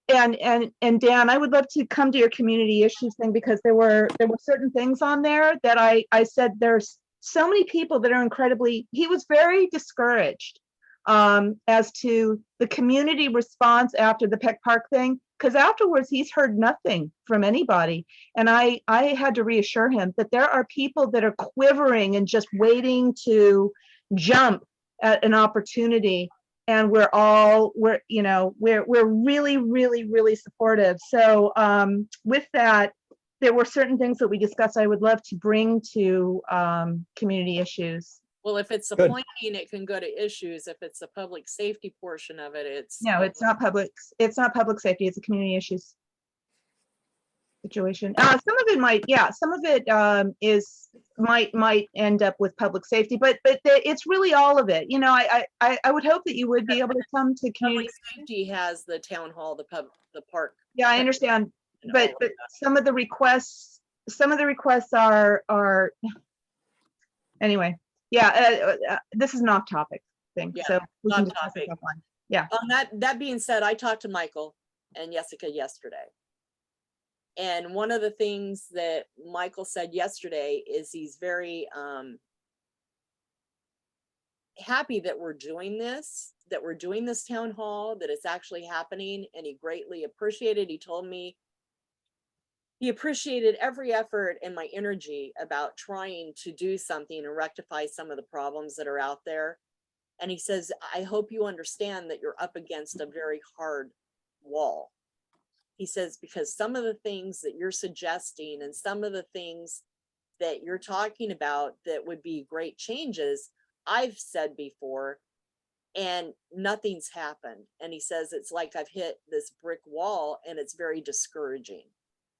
[SPEAKER 2] And Dan, I would love to come to your community issues thing, because there were certain things on there that I said there's so many people that are incredibly, he was very discouraged as to the community response after the Peck Park thing, because afterwards he's heard nothing from anybody. And I had to reassure him that there are people that are quivering and just waiting to jump at an opportunity. And we're really, really, really supportive. So with that, there were certain things that we discussed I would love to bring to community issues.
[SPEAKER 1] Well, if it's
[SPEAKER 4] Good.
[SPEAKER 1] appointing, it can go to issues. If it's a public safety portion of it, it's.
[SPEAKER 2] No, it's not public safety, it's a community issues situation. Some of it might, some of it might end up with public safety, but it's really all of it. I would hope that you would be able to come to community.
[SPEAKER 1] Public safety has the town hall, the park.
[SPEAKER 2] Yeah, I understand,
[SPEAKER 1] and
[SPEAKER 2] but
[SPEAKER 1] all of that.
[SPEAKER 2] some of the requests are anyway. This is an off-topic thing,
[SPEAKER 1] Yeah,
[SPEAKER 2] so we can
[SPEAKER 1] off
[SPEAKER 2] discuss it
[SPEAKER 1] topic.
[SPEAKER 2] offline.
[SPEAKER 1] That being said, I talked to Michael and Jessica yesterday. And one of the things that Michael said yesterday is he's very happy that we're doing this town hall, that it's actually happening, and he greatly appreciated. He told me he appreciated every effort and my energy about trying to do something and rectify some of the problems that are out there. And he says, I hope you understand that you're up against a very hard wall. He says, because some of the things that you're suggesting and some of the things that you're talking about that would be great changes, I've said before, and nothing's happened. And he says, it's like I've hit this brick wall and it's very discouraging.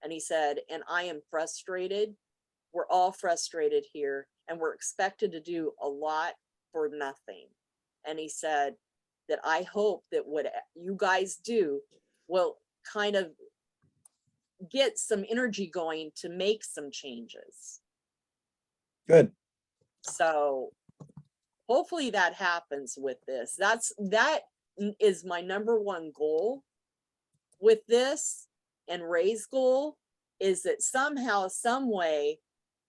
[SPEAKER 1] And he said, and I am frustrated. We're all frustrated here, and we're expected to do a lot for nothing. And he said that I hope that what you guys do will kind of get some energy going to make some changes.
[SPEAKER 4] Good.
[SPEAKER 1] So hopefully that happens with this. That is my number one goal with this, and Ray's goal is that somehow, some way,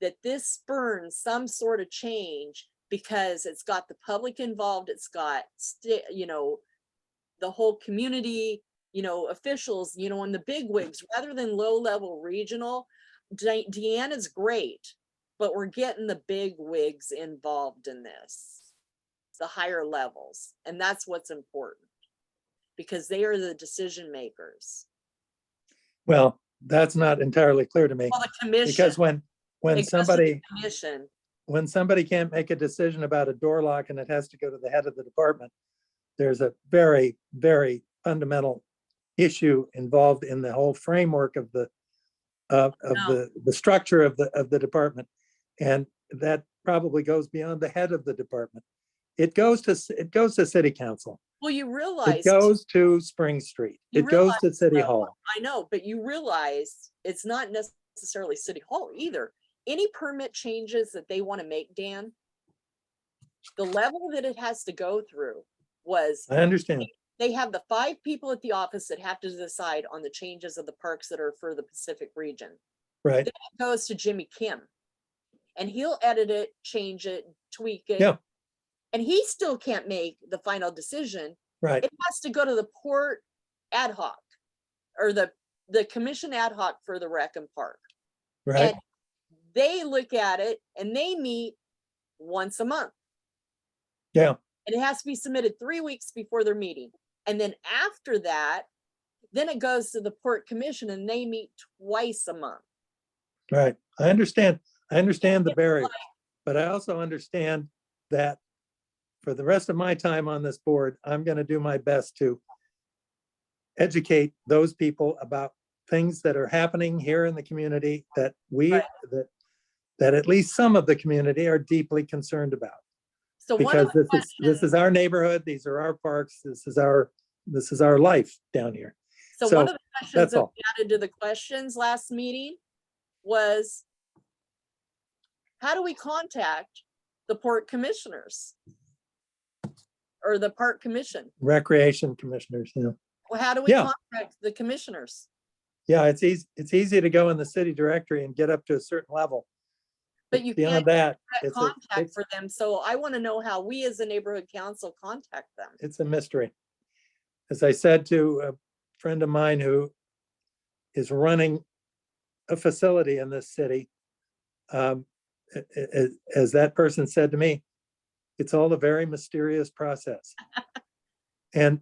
[SPEAKER 1] that this spurns some sort of change, because it's got the public involved, it's got the whole community, officials, and the big wigs, rather than low-level regional. Deanna's great, but we're getting the big wigs involved in this, the higher levels, and that's what's important, because they are the decision makers.
[SPEAKER 4] Well, that's not entirely clear to me,
[SPEAKER 1] Well, the commission.
[SPEAKER 4] because when
[SPEAKER 1] it goes to the
[SPEAKER 4] somebody
[SPEAKER 1] commission.
[SPEAKER 4] when somebody can't make a decision about a door lock and it has to go to the head of the department, there's a very, very fundamental issue involved in the whole framework of the structure of the department. And that probably goes beyond the head of the department. It goes to city council.
[SPEAKER 1] Well, you realize.
[SPEAKER 4] It goes to Spring Street.
[SPEAKER 1] You
[SPEAKER 4] It goes to
[SPEAKER 1] realize,
[SPEAKER 4] City
[SPEAKER 1] though,
[SPEAKER 4] Hall.
[SPEAKER 1] I know, but you realize it's not necessarily City Hall either. Any permit changes that they want to make, Dan, the level that it has to go through was,
[SPEAKER 4] I understand.
[SPEAKER 1] they have the 5 people at the office that have to decide on the changes of the parks that are for the Pacific region.
[SPEAKER 4] Right.
[SPEAKER 1] Then it goes to Jimmy Kim, and he'll edit it, change it, tweak it.
[SPEAKER 4] Yeah.
[SPEAKER 1] And he still can't make the final decision.
[SPEAKER 4] Right.
[SPEAKER 1] It has to go to the port ad hoc, or the commission ad hoc for the rec and park.
[SPEAKER 4] Right.
[SPEAKER 1] And they look at it and they meet once a month.
[SPEAKER 4] Yeah.
[SPEAKER 1] And it has to be submitted 3 weeks before their meeting. And then after that, then it goes to the port commission and they meet twice a month.
[SPEAKER 4] Right. I understand the barrier, but I also understand that for the rest of my time on this board, I'm going to do my best to educate those people about things that are happening here in the community that
[SPEAKER 1] Right.
[SPEAKER 4] that at least some of the community are deeply concerned about.
[SPEAKER 1] So one of
[SPEAKER 4] Because
[SPEAKER 1] the
[SPEAKER 4] this is our neighborhood, these are our parks, this is our life down here.
[SPEAKER 1] So one of the questions
[SPEAKER 4] that's
[SPEAKER 1] that
[SPEAKER 4] all.
[SPEAKER 1] we added to the questions last meeting was, how do we contact the port commissioners? Or the park commission?
[SPEAKER 4] Recreation commissioners,
[SPEAKER 1] Well, how do we
[SPEAKER 4] Yeah.
[SPEAKER 1] contact the commissioners?
[SPEAKER 4] Yeah, it's easy to go in the city directory and get up to a certain level.
[SPEAKER 1] But you
[SPEAKER 4] Beyond
[SPEAKER 1] can't
[SPEAKER 4] that,
[SPEAKER 1] get
[SPEAKER 4] it's a,
[SPEAKER 1] contact for them. So I want to know how we as a neighborhood council contact them.
[SPEAKER 4] it's a mystery. As I said to a friend of mine who is running a facility in this city, as that person said to me, it's all a very mysterious process. And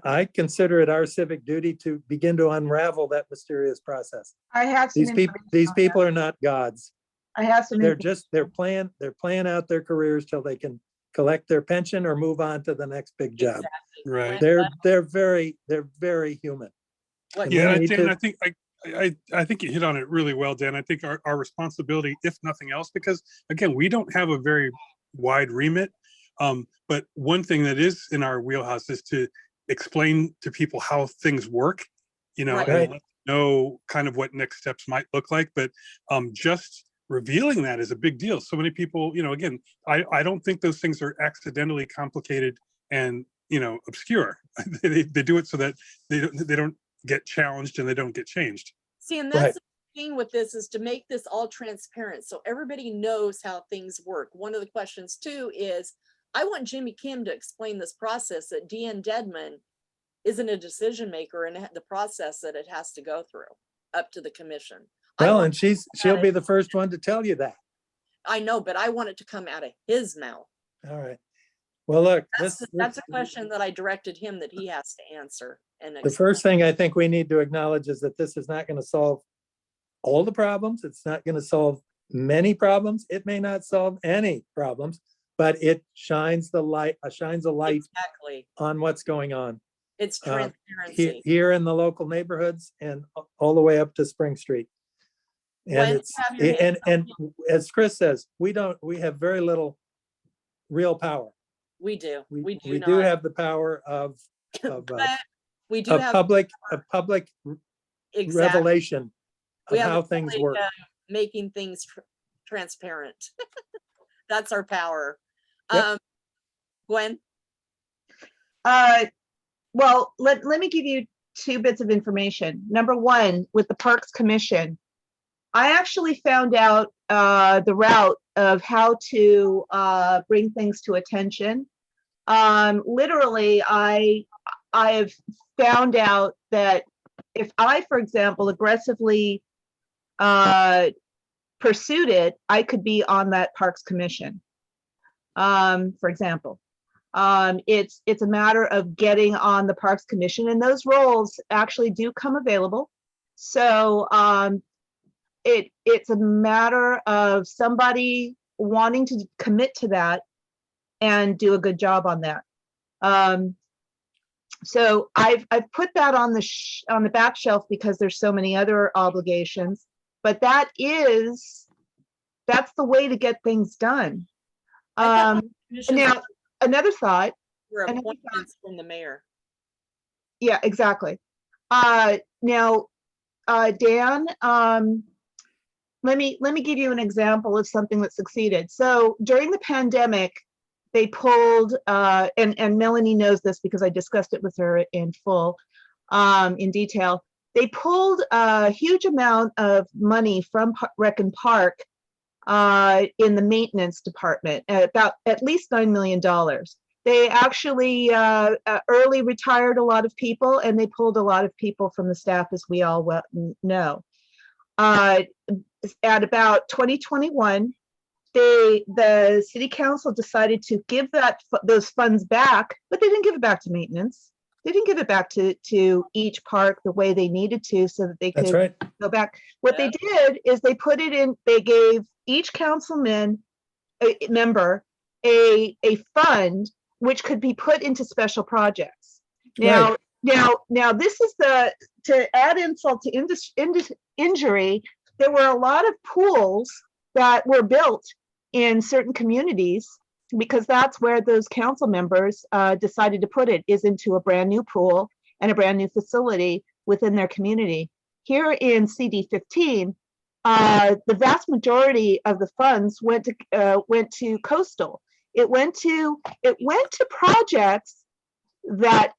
[SPEAKER 4] I consider it our civic duty to begin to unravel that mysterious process.
[SPEAKER 2] I have some
[SPEAKER 4] These people,
[SPEAKER 2] information
[SPEAKER 4] these
[SPEAKER 2] on
[SPEAKER 4] people
[SPEAKER 2] that.
[SPEAKER 4] are not gods.
[SPEAKER 2] I have some.
[SPEAKER 4] They're
[SPEAKER 2] information.
[SPEAKER 4] just, they're playing out their careers till they can collect their pension or move on to the next big job.
[SPEAKER 1] Exactly.
[SPEAKER 3] Right.
[SPEAKER 4] They're very human.
[SPEAKER 1] What-
[SPEAKER 4] And
[SPEAKER 3] Yeah,
[SPEAKER 4] we
[SPEAKER 3] and
[SPEAKER 4] need
[SPEAKER 3] Dan,
[SPEAKER 4] to-
[SPEAKER 3] I think you hit on it really well, Dan. I think our responsibility, if nothing else, because again, we don't have a very wide remit. But one thing that is in our wheelhouse is to explain to people how things work,
[SPEAKER 1] Right.
[SPEAKER 3] and let them know kind of what next steps might look like. But just revealing that is a big deal. So many people, again, I don't think those things are accidentally complicated and, obscure. They do it so that they don't get challenged and they don't get changed.
[SPEAKER 1] See, and
[SPEAKER 4] Right.
[SPEAKER 1] that's the thing with this is to make this all transparent so everybody knows how things work. One of the questions too is, I want Jimmy Kim to explain this process that Deanne Dedman isn't a decision maker and the process that it has to go through up to the commission.
[SPEAKER 4] Well, and she'll be the first one to tell you that.
[SPEAKER 1] I know, but I want it to come out of his mouth.
[SPEAKER 4] All right. Well, look,
[SPEAKER 1] That's a question that I directed him that he has to answer. And
[SPEAKER 4] the first thing I think we need to acknowledge is that this is not going to solve all the problems. It's not going to solve many problems. It may not solve any problems, but it shines a light
[SPEAKER 1] exactly,
[SPEAKER 4] on what's going on
[SPEAKER 1] it's
[SPEAKER 4] here,
[SPEAKER 1] transparency.
[SPEAKER 4] here in the local neighborhoods and all the way up to Spring Street.
[SPEAKER 1] Gwen,
[SPEAKER 4] And it's,
[SPEAKER 1] have your hand
[SPEAKER 4] and as Chris says, we have very little real power.
[SPEAKER 1] We do. We do
[SPEAKER 4] do
[SPEAKER 1] not.
[SPEAKER 4] have the power of
[SPEAKER 1] But we do have
[SPEAKER 4] public
[SPEAKER 1] exactly.
[SPEAKER 4] revelation
[SPEAKER 1] We
[SPEAKER 4] of
[SPEAKER 1] have
[SPEAKER 4] how
[SPEAKER 1] the
[SPEAKER 4] things
[SPEAKER 1] public,
[SPEAKER 4] work.
[SPEAKER 1] making things transparent. That's our power.
[SPEAKER 4] Yep.
[SPEAKER 1] Gwen,
[SPEAKER 2] Well, let me give you two bits of information. Number one, with the Parks Commission, I actually found out the route of how to bring things to attention. Literally, I have found out that if I, for example, aggressively pursued it, I could be on that Parks Commission. For example, it's a matter of getting on the Parks Commission, and those roles actually do come available. So it's a matter of somebody wanting to commit to that and do a good job on that. So I've put that on the back shelf because there's so many other obligations, but that's the way to get things done.
[SPEAKER 1] commissions
[SPEAKER 2] Now, another thought.
[SPEAKER 1] were
[SPEAKER 2] another
[SPEAKER 1] appointments from the mayor.
[SPEAKER 2] Yeah, exactly. Now, Dan, let me give you an example of something that succeeded. So during the pandemic, they pulled, and Melanie knows this because I discussed it with her in full, in detail. They pulled a huge amount of money from Rec and Park in the maintenance department, about at least $9 million. They actually early retired a lot of people, and they pulled a lot of people from the staff, as we all know. At about 2021, the city council decided to give those funds back, but they didn't give it back to maintenance. They didn't give it back to each park the way they needed to, so that they
[SPEAKER 4] That's
[SPEAKER 2] could
[SPEAKER 4] right.
[SPEAKER 2] go back. What they did is they put it in, they gave each councilman member a fund which could be put into special projects. Now, now this is to add insult to injury, there were a lot of pools that were built in certain communities because that's where those council members decided to put it, is into a brand new pool and a brand new facility within their community. Here in CD15, the vast majority of the funds went to coastal. It went to projects that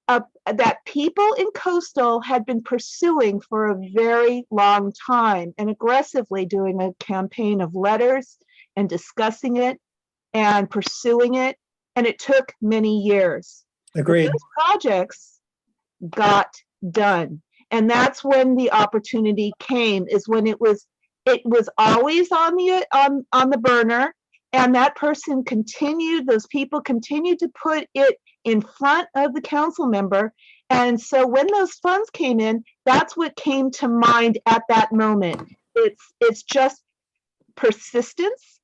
[SPEAKER 2] that people in Coastal had been pursuing for a very long time and aggressively doing a campaign of letters and discussing it and pursuing it. And it took many years.
[SPEAKER 4] Agreed.
[SPEAKER 2] Those projects got done. And that's when the opportunity came, is when it was always on the burner. And that person continued, those people continued to put it in front of the council member. And so when those funds came in, that's what came to mind at that moment. It's just persistence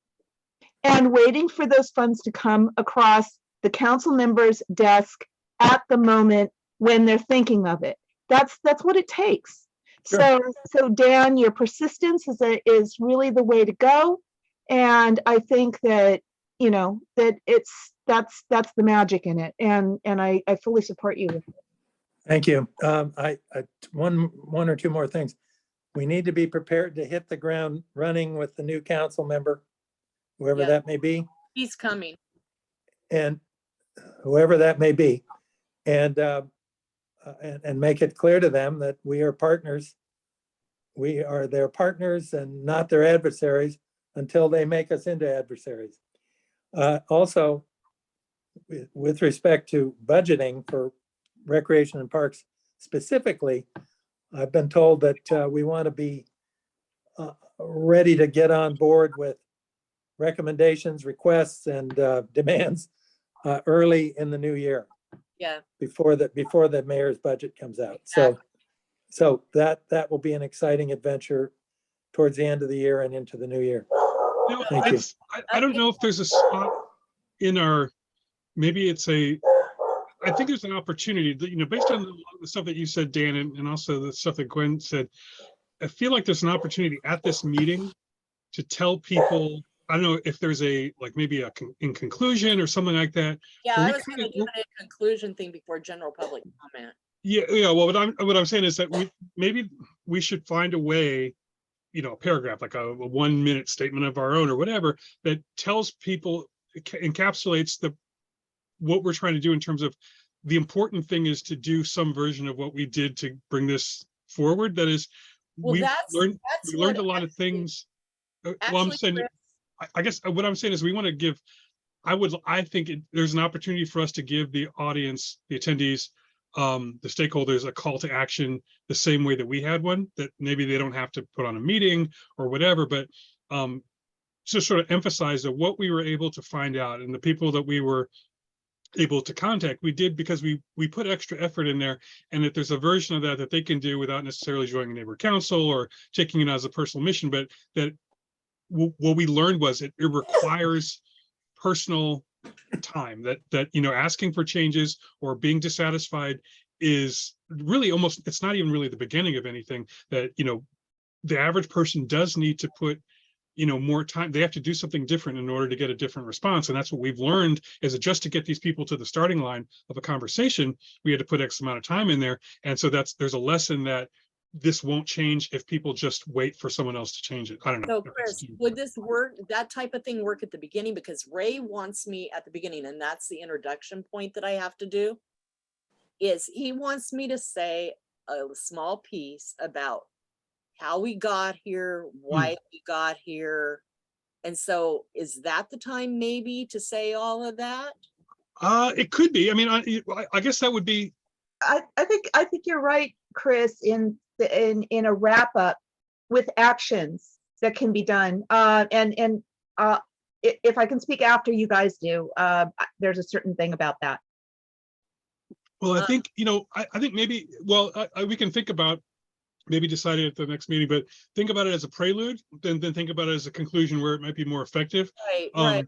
[SPEAKER 2] and waiting for those funds to come across the council member's desk at the moment when they're thinking of it. That's what it takes.
[SPEAKER 4] Sure.
[SPEAKER 2] So Dan, your persistence is really the way to go. And I think that, you know, that that's the magic in it. And I fully support you with it.
[SPEAKER 4] Thank you. One or two more things. We need to be prepared to hit the ground running with the new council member, whoever
[SPEAKER 1] Yeah.
[SPEAKER 4] that may be,
[SPEAKER 1] He's coming.
[SPEAKER 4] and whoever that may be, and make it clear to them that we are partners. We are their partners and not their adversaries until they make us into adversaries. Also, with respect to budgeting for recreation and parks specifically, I've been told that we want to be ready to get on board with recommendations, requests, and demands early in the new year,
[SPEAKER 1] Yeah.
[SPEAKER 4] before the mayor's budget comes out. So that will be an exciting adventure towards the end of the year and into the new year.
[SPEAKER 3] You know,
[SPEAKER 4] Thank you.
[SPEAKER 3] I don't know if there's a spot in our, maybe it's I think there's an opportunity that, you know, based on the stuff that you said, Dan, and also the stuff that Gwen said, I feel like there's an opportunity at this meeting to tell people, I don't know if there's maybe in conclusion or something like that.
[SPEAKER 1] Yeah,
[SPEAKER 3] Well,
[SPEAKER 1] I
[SPEAKER 3] we
[SPEAKER 1] was
[SPEAKER 3] kinda-
[SPEAKER 1] gonna do a conclusion thing before general public comment.
[SPEAKER 3] Yeah. Well, what I'm saying is that maybe we should find a way, you know, a paragraph, like a 1-minute statement of our own or whatever, that tells people, encapsulates what we're trying to do in terms of the important thing is to do some version of what we did to bring this forward. That is,
[SPEAKER 1] Well,
[SPEAKER 3] we
[SPEAKER 1] that's
[SPEAKER 3] learned
[SPEAKER 1] what
[SPEAKER 3] a lot of
[SPEAKER 1] actually-
[SPEAKER 3] things. Well, I'm
[SPEAKER 1] Actually,
[SPEAKER 3] saying,
[SPEAKER 1] Chris,
[SPEAKER 3] I guess what I'm saying is we want to give, I think there's an opportunity for us to give the audience, the attendees, the stakeholders, a call to action the same way that we had one, that maybe they don't have to put on a meeting or whatever, but to sort of emphasize that what we were able to find out and the people that we were able to contact, we did because we put extra effort in there, and that there's a version of that they can do without necessarily joining a neighbor council or taking it as a personal mission, but that what we learned was it requires personal time, that you know, asking for changes or being dissatisfied is really almost, it's not even really the beginning of anything, that, you know, the average person does need to put, you know, more time. They have to do something different in order to get a different response. And that's what we've learned, is that just to get these people to the starting line of a conversation, we had to put X amount of time in there. And so there's a lesson that this won't change if people just wait for someone else to change it. I don't know.
[SPEAKER 1] So Chris, would this work, that type of thing work at the beginning? Because Ray wants me at the beginning, and that's the introduction point that I have to do, is he wants me to say a small piece about how we got here, why we got here. And so is that the time maybe to say all of that?
[SPEAKER 3] It could be. I mean, I guess that would be.
[SPEAKER 2] I think you're right, Chris, in a wrap up with actions that can be done. If I can speak after you guys do, there's a certain thing about that.
[SPEAKER 3] Well, I think, you know, I think maybe, well, we can think about maybe deciding at the next meeting, but think about it as a prelude, then think about it as a conclusion where it might be more effective.
[SPEAKER 1] Right.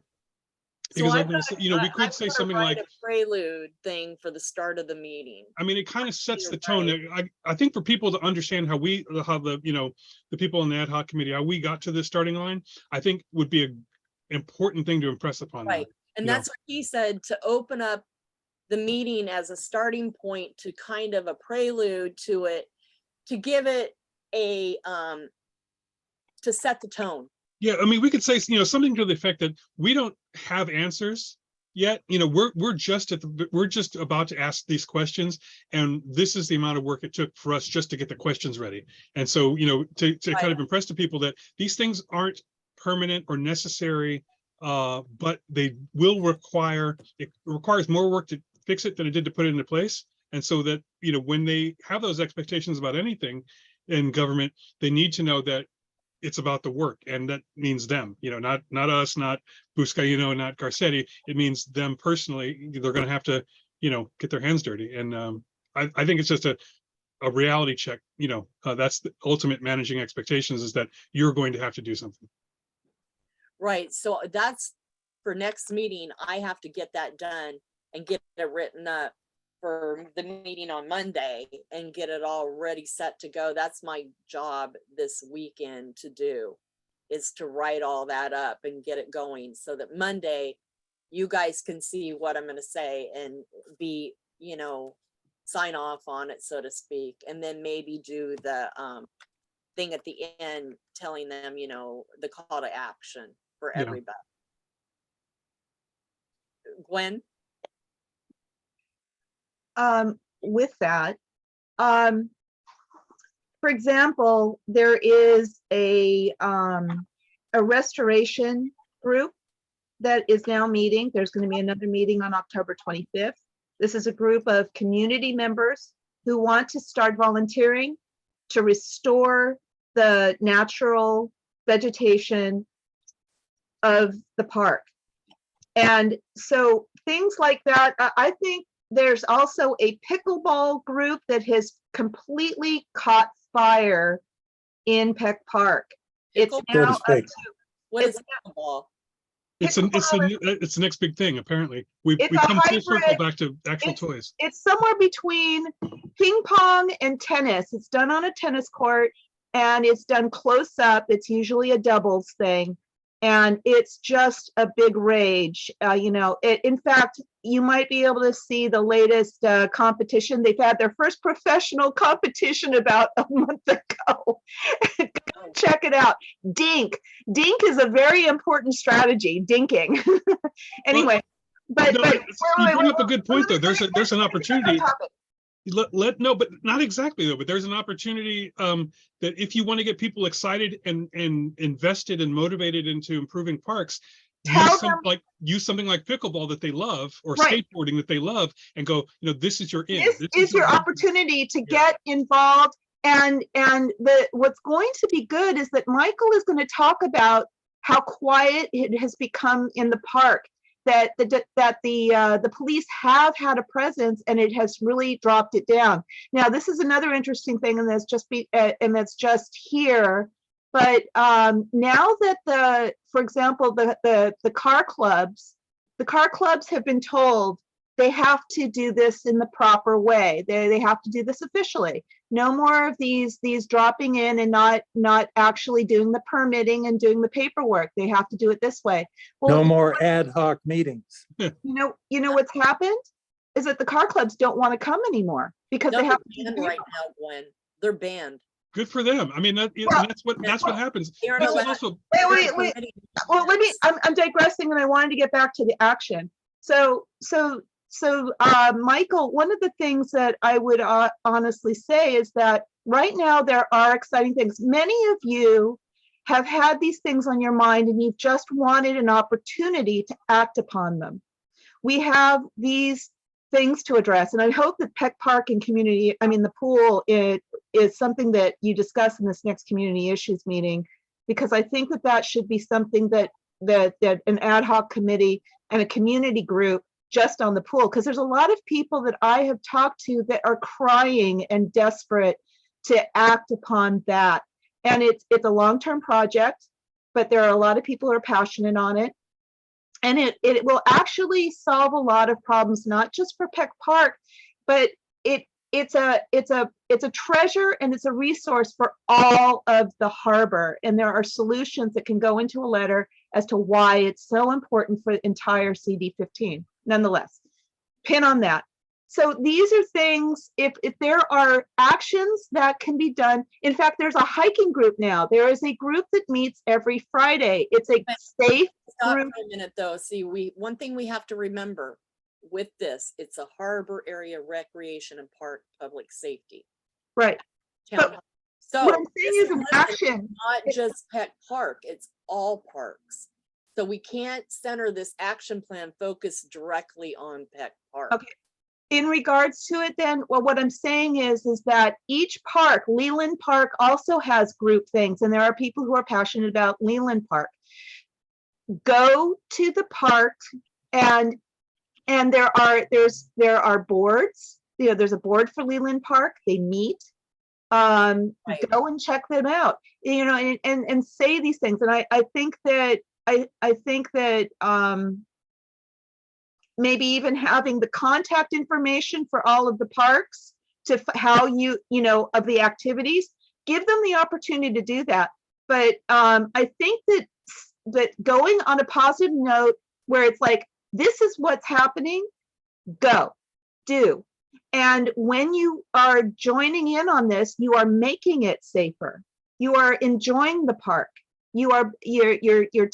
[SPEAKER 3] Because
[SPEAKER 1] So
[SPEAKER 3] I'm gonna say, you know, we could say something like
[SPEAKER 1] a prelude thing for the start of the meeting.
[SPEAKER 3] I mean, it kind of sets
[SPEAKER 1] You're
[SPEAKER 3] the tone. I think for people to understand how the, you know, the people in the ad hoc committee, how we got to the starting line, I think would be an important thing to impress upon them.
[SPEAKER 1] Right. And
[SPEAKER 3] Yeah.
[SPEAKER 1] that's what he said, to open up the meeting as a starting point, to kind of a prelude to it, to give it a, to set the tone.
[SPEAKER 3] Yeah, I mean, we could say, you know, something to the effect that we don't have answers, yet. You know, we're just about to ask these questions, and this is the amount of work it took for us just to get the questions ready. And so, you know, to kind of impress to people that these things aren't permanent or necessary, but they will require, it requires more work to fix it than it did to put it into place. And so that, you know, when they have those expectations about anything in government, they need to know that it's about the work, and that means them, you know, not us, not Buscaino, not Garcetti. It means them personally. They're going to have to, you know, get their hands dirty. And I think it's just a reality check. You know, that's the ultimate managing expectations, is that you're going to have to do something.
[SPEAKER 1] Right, so that's for next meeting. I have to get that done and get it written up for the meeting on Monday and get it all ready, set to go. That's my job this weekend to do, is to write all that up and get it going so that Monday you guys can see what I'm gonna say and be, you know, sign off on it, so to speak, and then maybe do the thing at the end telling them, you know, the call to action for
[SPEAKER 3] Yeah.
[SPEAKER 1] everybody. Gwen?
[SPEAKER 2] With that, for example, there is a restoration group that is now meeting. There's going to be another meeting on October 25th. This is a group of community members who want to start volunteering to restore the natural vegetation of the park. And so things like that, I think there's also a pickleball group that has completely caught fire in Peck Park. It's
[SPEAKER 1] Pickle-
[SPEAKER 2] now
[SPEAKER 4] So to speak.
[SPEAKER 1] What is
[SPEAKER 2] It's-
[SPEAKER 1] pickleball?
[SPEAKER 3] It's the next big thing. Apparently, we
[SPEAKER 2] It's a
[SPEAKER 3] come full circle
[SPEAKER 2] hybrid-
[SPEAKER 3] back to actual toys.
[SPEAKER 2] It's somewhere between ping pong and tennis. It's done on a tennis court and it's done close up. It's usually a doubles thing. And it's just a big rage. You know, in fact, you might be able to see the latest competition. They've had their first professional competition about a month ago. Check it out. Dink. Dink is a very important strategy, dinking. Anyway, but
[SPEAKER 3] No, you bring up a good point, though. There's an opportunity. No, but not exactly though. But there's an opportunity that if you want to get people excited and invested and motivated into improving parks, use something like pickleball that they love, or
[SPEAKER 2] Right.
[SPEAKER 3] skateboarding that they love, and go, you know, this is your in.
[SPEAKER 2] This is your opportunity to
[SPEAKER 3] Yeah.
[SPEAKER 2] get involved. And what's going to be good is that Michael is going to talk about how quiet it has become in the park. That the police have had a presence and it has really dropped it down. Now, this is another interesting thing, and that's just here. But now that for example, the car clubs have been told they have to do this in the proper way. They have to do this officially. No more of these dropping in and not actually doing the permitting and doing the paperwork. They have to do it this way. Well,
[SPEAKER 4] No more ad hoc meetings.
[SPEAKER 2] you know what's happened is that the car clubs don't want to come anymore because
[SPEAKER 1] No,
[SPEAKER 2] they
[SPEAKER 1] they're
[SPEAKER 2] have to do
[SPEAKER 1] banned
[SPEAKER 2] the
[SPEAKER 1] right now, Gwen. They're banned.
[SPEAKER 3] Good for them. I mean,
[SPEAKER 2] Well,
[SPEAKER 3] that's what happens.
[SPEAKER 1] They are
[SPEAKER 3] This is
[SPEAKER 1] allowed-
[SPEAKER 3] also
[SPEAKER 2] Wait.
[SPEAKER 1] permitting
[SPEAKER 2] Well,
[SPEAKER 1] events.
[SPEAKER 2] I'm digressing, and I wanted to get back to the action. So Michael, one of the things that I would honestly say is that right now there are exciting things. Many of you have had these things on your mind and you've just wanted an opportunity to act upon them. We have these things to address, and I hope that Peck Park and the pool is something that you discuss in this next community issues meeting, because I think that should be something that an ad hoc committee and a community group just on the pool, because there's a lot of people that I have talked to that are crying and desperate to act upon that. And it's a long-term project, but there are a lot of people who are passionate on it. And it will actually solve a lot of problems, not just for Peck Park, but it's a treasure and it's a resource for all of the harbor. And there are solutions that can go into a letter as to why it's so important for the entire CD15. Nonetheless, pin on that. So these are things, if there are actions that can be done. In fact, there's a hiking group now. There is a group that meets every Friday. It's a safe
[SPEAKER 1] Stop
[SPEAKER 2] group.
[SPEAKER 1] for a minute though. See, one thing we have to remember with this, it's a harbor area recreation and park public safety.
[SPEAKER 2] Right.
[SPEAKER 1] Town hall. So
[SPEAKER 2] What I'm saying
[SPEAKER 1] this
[SPEAKER 2] is an
[SPEAKER 1] list
[SPEAKER 2] action.
[SPEAKER 1] not just Peck Park, it's all parks. So we can't center this action plan focused directly on Peck Park.
[SPEAKER 2] Okay. In regards to it then, well, what I'm saying is that each park, Leland Park also has group things, and there are people who are passionate about Leland Park. Go to the park and there are boards, there's a board for Leland Park, they meet.
[SPEAKER 1] Right.
[SPEAKER 2] Go and check them out, and say these things. And I think that, maybe even having the contact information for all of the parks to how of the activities, give them the opportunity to do that. But I think that going on a positive note where it's like, this is what's happening, go, do. And when you are joining in on this, you are making it safer. You are enjoying the park. You're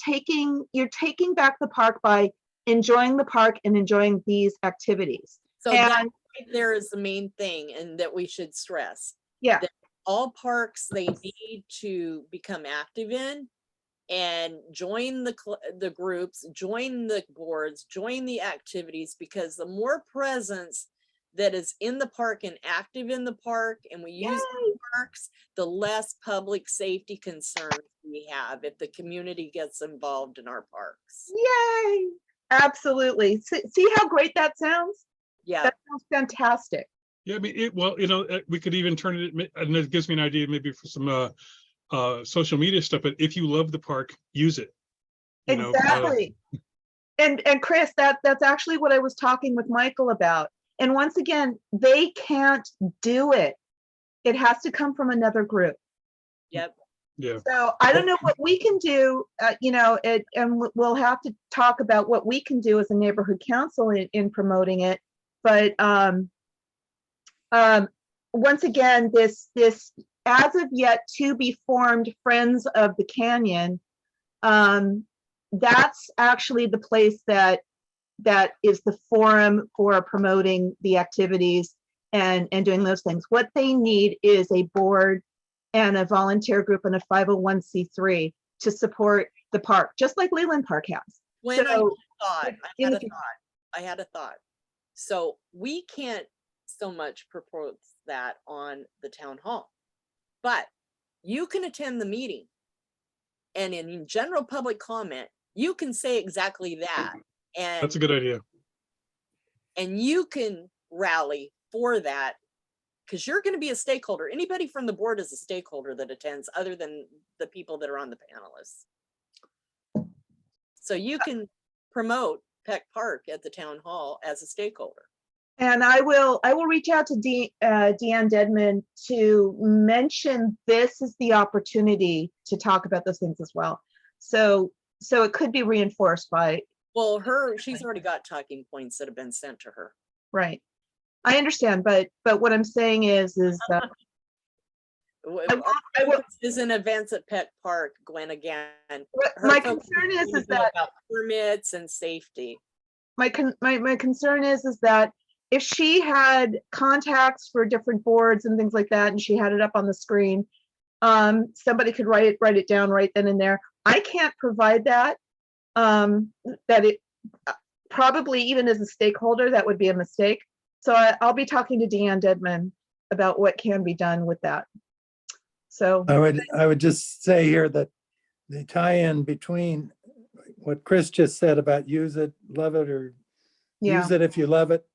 [SPEAKER 2] taking back the park by enjoying the park and enjoying these activities.
[SPEAKER 1] So that
[SPEAKER 2] And
[SPEAKER 1] right there is the main thing, and that we should stress.
[SPEAKER 2] yeah,
[SPEAKER 1] That all parks, they need to become active in and join the groups, join the boards, join the activities, because the more presence that is in the park and active in the park, and we use the parks, the less public safety concerns we have if the community gets involved in our parks.
[SPEAKER 2] yay, absolutely. See how great that sounds?
[SPEAKER 1] Yeah,
[SPEAKER 2] That sounds fantastic.
[SPEAKER 3] Yeah, I mean, we could even turn it, and it gives me an idea maybe for some social media stuff, but if you love the park, use it.
[SPEAKER 2] Exactly. And Chris, that's actually what I was talking with Michael about. And once again, they can't do it. It has to come from another group.
[SPEAKER 1] yep.
[SPEAKER 3] Yeah.
[SPEAKER 2] So I don't know what we can do, and we'll have to talk about what we can do as a neighborhood council in promoting it. But once again, this as of yet to be formed Friends of the Canyon, that's actually the place that is the forum for promoting the activities and doing those things. What they need is a board and a volunteer group and a 501c3 to support the park, just like Leland Park has.
[SPEAKER 1] When
[SPEAKER 2] So,
[SPEAKER 1] I had a thought. So we can't so much propose that on the town hall, but you can attend the meeting, and in general public comment, you can say exactly that. And
[SPEAKER 3] That's a good idea.
[SPEAKER 1] and you can rally for that, because you're going to be a stakeholder. Anybody from the board is a stakeholder that attends, other than the people that are on the panelists. So you can promote Peck Park at the town hall as a stakeholder.
[SPEAKER 2] and I will reach out to Deanne Dedman to mention this is the opportunity to talk about those things as well. So it could be reinforced by,
[SPEAKER 1] Well, she's already got talking points that have been sent to her.
[SPEAKER 2] right. I understand, but what I'm saying is
[SPEAKER 1] Is in events at Peck Park, Gwen, again.
[SPEAKER 2] my concern is that
[SPEAKER 1] about permits and safety.
[SPEAKER 2] my concern is that if she had contacts for different boards and things like that, and she had it up on the screen, somebody could write it down right then and there. I can't provide that. That it probably, even as a stakeholder, that would be a mistake. So I'll be talking to Deanne Dedman about what can be done with that. So
[SPEAKER 4] I would just say here that the tie-in between what Chris just said about use it, love it, or
[SPEAKER 2] yeah,
[SPEAKER 4] use it if you love it,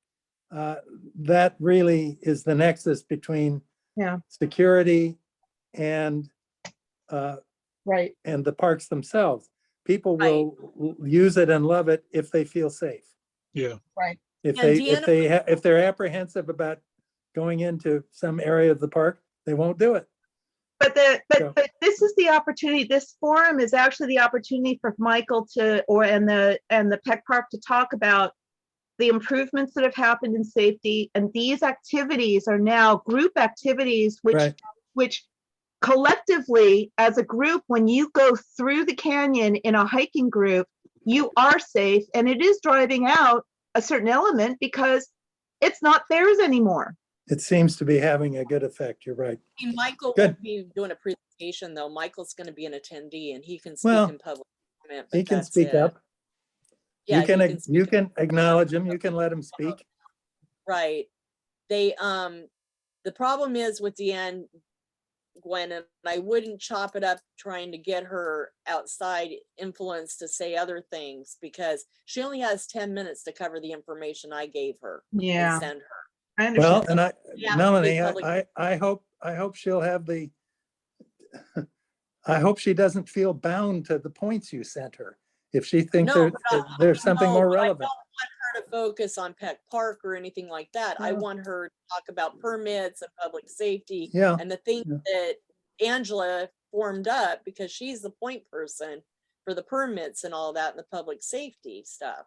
[SPEAKER 4] that really is the nexus between
[SPEAKER 2] yeah,
[SPEAKER 4] security and
[SPEAKER 2] right,
[SPEAKER 4] the parks themselves. People will use it and love it if they feel safe.
[SPEAKER 3] Yeah.
[SPEAKER 2] right.
[SPEAKER 4] If they're apprehensive about going into some area of the park, they won't do it.
[SPEAKER 2] But this is the opportunity. This forum is actually the opportunity for Michael and the Peck Park to talk about the improvements that have happened in safety. And these activities are now group activities, which collectively as a group, when you go through the canyon in a hiking group, you are safe, and it is driving out a certain element because it's not theirs anymore.
[SPEAKER 4] It seems to be having a good effect. You're right.
[SPEAKER 1] I mean, Michael
[SPEAKER 4] Good.
[SPEAKER 1] will be doing a presentation though. Michael's going to be an attendee and he can
[SPEAKER 4] Well,
[SPEAKER 1] speak in public comment,
[SPEAKER 4] He
[SPEAKER 1] but
[SPEAKER 4] can
[SPEAKER 1] that's
[SPEAKER 4] speak
[SPEAKER 1] it.
[SPEAKER 4] up.
[SPEAKER 1] Yeah,
[SPEAKER 4] You can,
[SPEAKER 1] he speak
[SPEAKER 4] you
[SPEAKER 1] in-
[SPEAKER 4] can acknowledge him. You can let him speak.
[SPEAKER 1] Right. They, the problem is with Deanne, Gwen, and I wouldn't chop it up trying to get her outside influence to say other things because she only has 10 minutes to cover the information I gave her
[SPEAKER 2] Yeah,
[SPEAKER 1] and send her.
[SPEAKER 2] I understand.
[SPEAKER 4] Well, and
[SPEAKER 1] Yeah,
[SPEAKER 4] Melanie,
[SPEAKER 1] big public-
[SPEAKER 4] I hope she'll have the, I hope she doesn't feel bound to the points you sent her. If she thinks
[SPEAKER 1] No,
[SPEAKER 4] there's something
[SPEAKER 1] No,
[SPEAKER 4] more
[SPEAKER 1] but
[SPEAKER 4] relevant.
[SPEAKER 1] I don't want her to focus on Peck Park or anything like that. I
[SPEAKER 4] Yeah.
[SPEAKER 1] want her to talk about permits and public safety
[SPEAKER 4] Yeah,
[SPEAKER 1] and the things
[SPEAKER 4] yeah.
[SPEAKER 1] that Angela formed up because she's the point person for the permits and all that and the public safety stuff.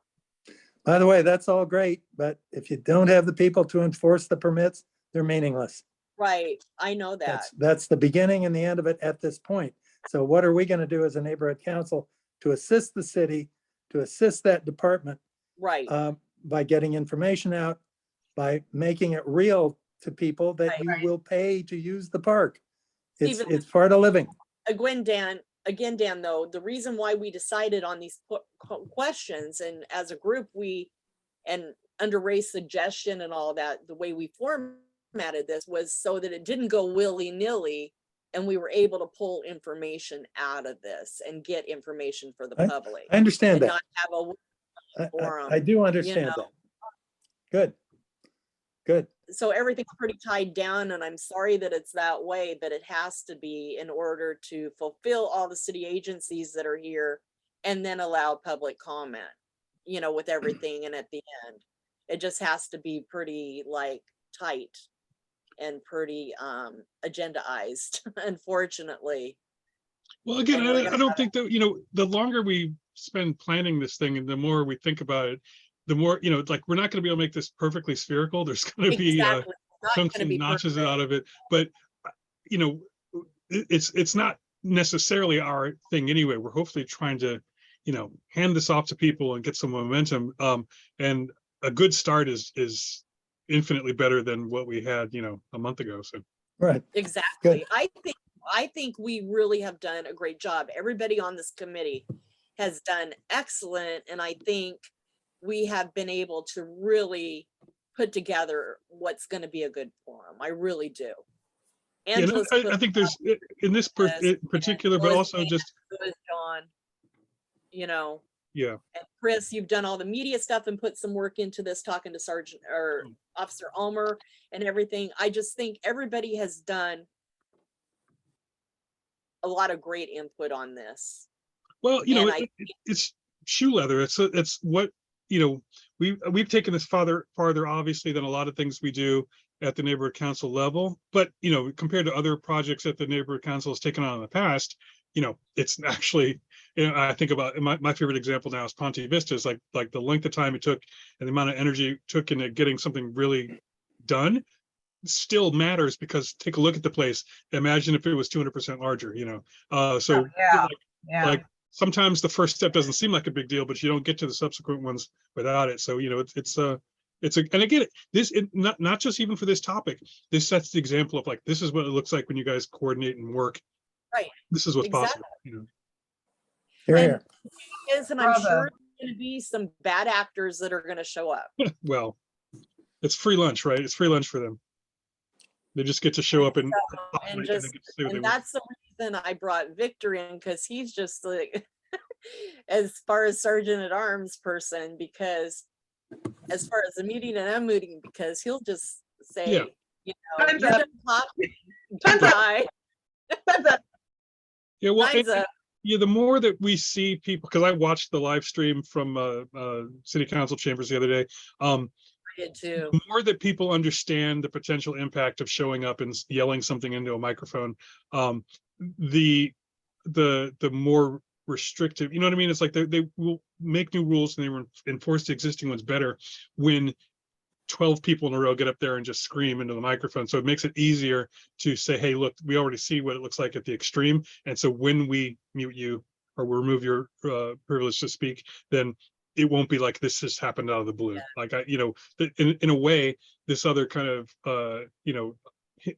[SPEAKER 4] By the way, that's all great, but if you don't have the people to enforce the permits, they're meaningless.
[SPEAKER 1] Right, I know that.
[SPEAKER 4] That's the beginning and the end of it at this point. So what are we going to do as a neighborhood council to assist the city, to assist that department
[SPEAKER 1] Right,
[SPEAKER 4] by getting information out, by making it real to people that
[SPEAKER 1] Right.
[SPEAKER 4] you will pay to use the park.
[SPEAKER 1] Stephen-
[SPEAKER 4] It's part of living.
[SPEAKER 1] again, Dan, though, the reason why we decided on these questions and as a group, and under Ray's suggestion and all that, the way we formatted this was so that it didn't go willy-nilly and we were able to pull information out of this and get information for the public.
[SPEAKER 4] I understand
[SPEAKER 1] And
[SPEAKER 4] that.
[SPEAKER 1] not have a forum,
[SPEAKER 4] I do understand
[SPEAKER 1] know.
[SPEAKER 4] that. Good. Good.
[SPEAKER 1] so everything's pretty tied down and I'm sorry that it's that way, but it has to be in order to fulfill all the city agencies that are here and then allow public comment, with everything. And at the end, it just has to be pretty like tight and pretty agendaized, unfortunately.
[SPEAKER 3] Well, again,
[SPEAKER 1] And we're
[SPEAKER 3] I
[SPEAKER 1] gonna
[SPEAKER 3] don't think that, the longer we spend planning this thing and the more we think about it, the more, it's like, we're not going to be able to make this perfectly spherical. There's going to be
[SPEAKER 1] Exactly. It's not
[SPEAKER 3] chunks
[SPEAKER 1] gonna
[SPEAKER 3] and
[SPEAKER 1] be
[SPEAKER 3] notches
[SPEAKER 1] perfect.
[SPEAKER 3] out of it. But, it's not necessarily our thing anyway. We're hopefully trying to, hand this off to people and get some momentum. And a good start is infinitely better than what we had, a month ago. So.
[SPEAKER 4] Right.
[SPEAKER 1] Exactly. I think we really have done a great job. Everybody on this committee has done excellent. And I think we have been able to really put together what's going to be a good forum. I really do.
[SPEAKER 3] Yeah, and
[SPEAKER 1] Angela's
[SPEAKER 3] I think there's in this in particular, but also just,
[SPEAKER 1] John,
[SPEAKER 3] yeah.
[SPEAKER 1] and Chris, you've done all the media stuff and put some work into this, talking to Sergeant or Officer Ulmer and everything. I just think everybody has done a lot of great input on this.
[SPEAKER 3] Well,
[SPEAKER 1] And
[SPEAKER 3] it's shoe leather. It's what, we've taken this farther obviously than a lot of things we do at the neighborhood council level. But, compared to other projects that the neighborhood council has taken on in the past, it's actually, I think about my favorite example now is Ponte Vista. Is like the length of time it took and the amount of energy it took in getting something really done still matters, because take a look at the place. Imagine if it was 200% larger, so like sometimes the first step doesn't seem like a big deal, but you don't get to the subsequent ones without it. So, and again, not just even for this topic, this sets the example of like, this is what it looks like when you guys coordinate and work.
[SPEAKER 1] Right.
[SPEAKER 3] This is what's
[SPEAKER 1] Exactly.
[SPEAKER 3] possible.
[SPEAKER 4] Here,
[SPEAKER 1] And-
[SPEAKER 4] here.
[SPEAKER 1] And I'm
[SPEAKER 2] Bravo.
[SPEAKER 1] sure there's going to be some bad actors that are going to show up.
[SPEAKER 3] Well, it's free lunch, right? It's free lunch for them. They just get to show up and
[SPEAKER 1] And
[SPEAKER 3] they
[SPEAKER 1] just,
[SPEAKER 3] get to say what they
[SPEAKER 1] and
[SPEAKER 3] want.
[SPEAKER 1] that's the reason I brought Victor in, because he's just like, as far as Sergeant at Arms person, because as far as the meeting and unmuting, because he'll just say,
[SPEAKER 3] Yeah.
[SPEAKER 2] Time's
[SPEAKER 1] you're
[SPEAKER 2] up.
[SPEAKER 1] done talking,
[SPEAKER 2] Time's up.
[SPEAKER 1] goodbye.
[SPEAKER 3] Yeah, well,
[SPEAKER 1] Time's up.
[SPEAKER 3] yeah, the more that we see people, because I watched the live stream from city council chambers the other day.
[SPEAKER 1] I did too.
[SPEAKER 3] The more that people understand the potential impact of showing up and yelling something into a microphone, the more restrictive, you know what I mean? It's like they will make new rules and they will enforce the existing ones better when 12 people in a row get up there and just scream into the microphone. So it makes it easier to say, hey, look, we already see what it looks like at the extreme. And so when we mute you, or remove your privilege to speak, then it won't be like this just happened out of the blue.
[SPEAKER 1] Yeah.
[SPEAKER 3] Like in a way, this other kind of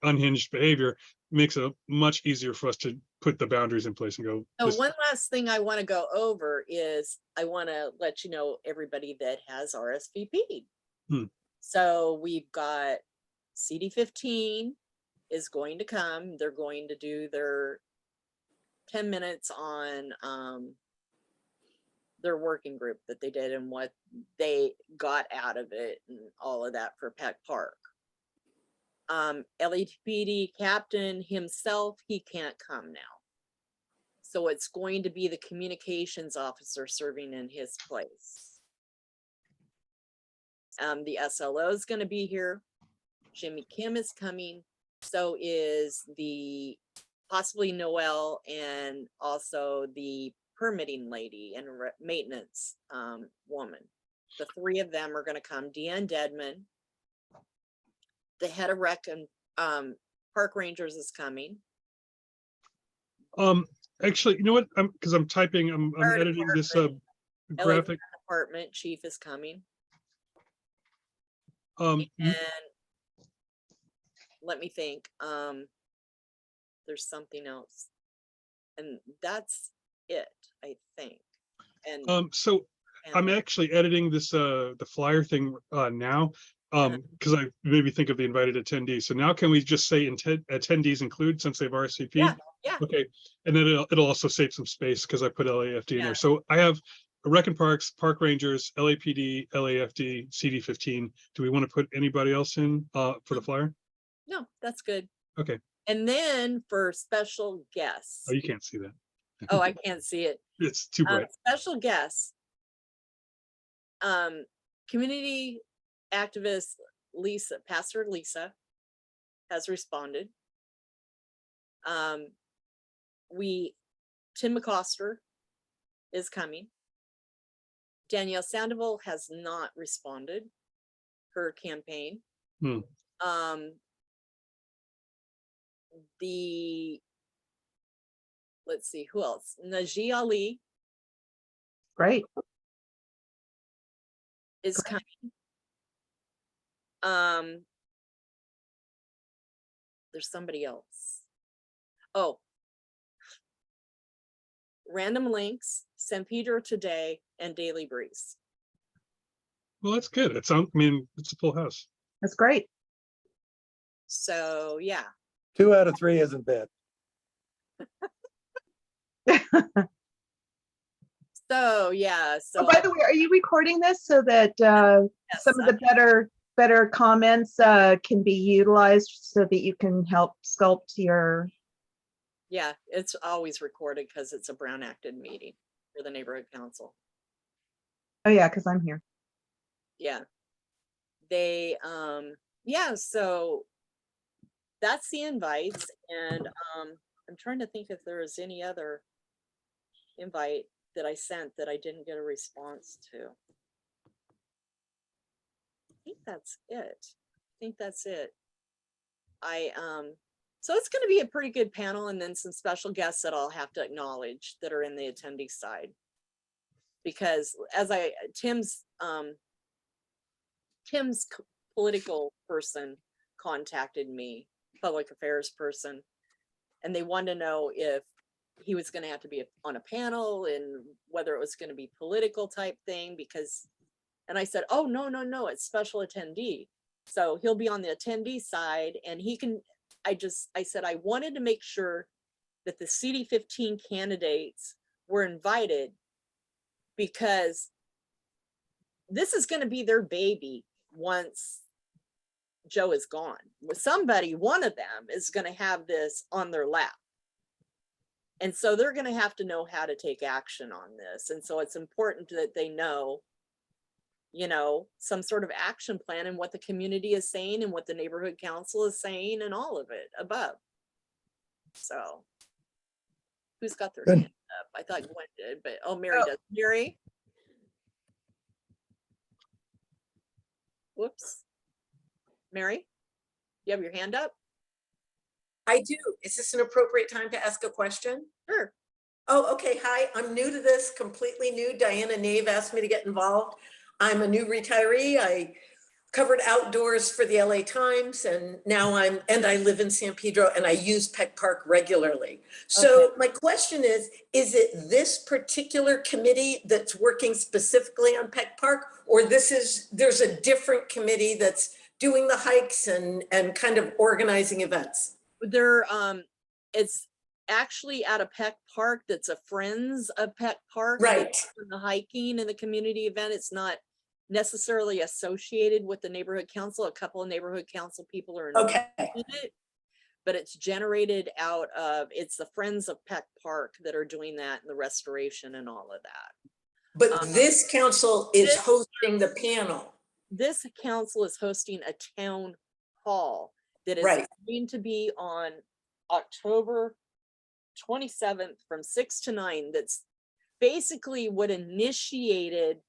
[SPEAKER 3] unhinged behavior makes it much easier for us to put the boundaries in place and go.
[SPEAKER 1] So
[SPEAKER 3] this-
[SPEAKER 1] one last thing I want to go over is I want to let you know, everybody that has RSVP.
[SPEAKER 3] Hmm.
[SPEAKER 1] So we've got CD15 is going to come. They're going to do their 10 minutes on their working group that they did and what they got out of it and all of that for Peck Park. LAPD captain himself, he can't come now. So it's going to be the communications officer serving in his place. The SLO is going to be here. Jimmy Kim is coming. So is the possibly Noel, and also the permitting lady and maintenance woman. The three of them are going to come. Deanne Dedman, the head of park rangers, is coming.
[SPEAKER 3] Actually, you know what? Because I'm typing, I'm
[SPEAKER 1] Fire
[SPEAKER 3] editing this
[SPEAKER 1] department.
[SPEAKER 3] graphic.
[SPEAKER 1] Department chief is coming.
[SPEAKER 3] Um,
[SPEAKER 1] And let me think. There's something else, and that's it, I think. And
[SPEAKER 3] so I'm actually editing this the flyer thing now because I maybe think of the invited attendees. So now can we just say attendees include, since they've RSVP'd?
[SPEAKER 1] yeah.
[SPEAKER 3] Okay, and then it'll also save some space because I put LAFD in
[SPEAKER 1] Yeah.
[SPEAKER 3] there. So I have Rec and Parks, Park Rangers, LAPD, LAFD, CD15. Do we want to put anybody else in for the flyer?
[SPEAKER 1] No, that's good.
[SPEAKER 3] Okay.
[SPEAKER 1] And then for special guests.
[SPEAKER 3] Oh, you can't see that.
[SPEAKER 1] Oh, I can't see it.
[SPEAKER 3] It's too bright.
[SPEAKER 1] Special guests. Community activist Pastor Lisa has responded. Tim McCoster is coming. Danielle Sandoval has not responded. Her campaign.
[SPEAKER 3] Hmm.
[SPEAKER 1] Let's see, who else? Najee Ali
[SPEAKER 2] Great.
[SPEAKER 1] is coming. There's somebody else. Oh, Random Links, San Pedro Today, and Daily Breeze.
[SPEAKER 3] Well, that's good. It's I mean, it's a full house.
[SPEAKER 2] That's great.
[SPEAKER 1] So yeah.
[SPEAKER 4] 2 out of 3 isn't bad.
[SPEAKER 1] So yeah. So
[SPEAKER 2] Oh, by the way, are you recording this so that
[SPEAKER 1] yes,
[SPEAKER 2] some of the better comments can be utilized so that you can help sculpt your?
[SPEAKER 1] yeah, it's always recorded because it's a Brown acted meeting for the neighborhood council.
[SPEAKER 2] Oh yeah, because I'm here.
[SPEAKER 1] Yeah. They yeah, so that's the invites, and I'm trying to think if there is any other invite that I sent that I didn't get a response to. I think that's it. So it's going to be a pretty good panel, and then some special guests that I'll have to acknowledge that are in the attendee side, because as Tim's political person contacted me, public affairs person, and they wanted to know if he was going to have to be on a panel and whether it was going to be political type thing, and I said, oh, no, it's special attendee. So he'll be on the attendee side, and I said, I wanted to make sure that the CD15 candidates were invited, because this is going to be their baby once Joe is gone. One of them is going to have this on their lap. And so they're going to have to know how to take action on this. And so it's important that they know, some sort of action plan and what the community is saying and what the neighborhood council is saying and all of it above. So who's got their
[SPEAKER 4] Good.
[SPEAKER 1] hand up? I thought Gwen did, but Mary does. Mary? Whoops. Mary, you have your hand up?
[SPEAKER 5] I do. Is this an appropriate time to ask a question?
[SPEAKER 1] Sure.
[SPEAKER 5] Oh, okay. Hi, I'm new to this, completely new. Diana Nave asked me to get involved. I'm a new retiree. I covered outdoors for the LA Times and now I live in San Pedro and I use Peck Park regularly. So my question is it this particular committee that's working specifically on Peck Park, or there's a different committee that's doing the hikes and kind of organizing events?
[SPEAKER 1] There, it's actually at a Peck Park that's a Friends of Peck Park.
[SPEAKER 5] Right.
[SPEAKER 1] that's doing the hiking and the community event. It's not necessarily associated with the neighborhood council. A couple of neighborhood council people are involved
[SPEAKER 5] Okay.
[SPEAKER 1] in it, but it's generated out of, it's the Friends of Peck Park that are doing that and the restoration and all of that.
[SPEAKER 5] But this council is
[SPEAKER 1] this-
[SPEAKER 5] hosting the panel.
[SPEAKER 1] This council is hosting a town hall that is
[SPEAKER 5] Right.
[SPEAKER 1] going to be on October 27th from 6 to 9. That's basically what initiated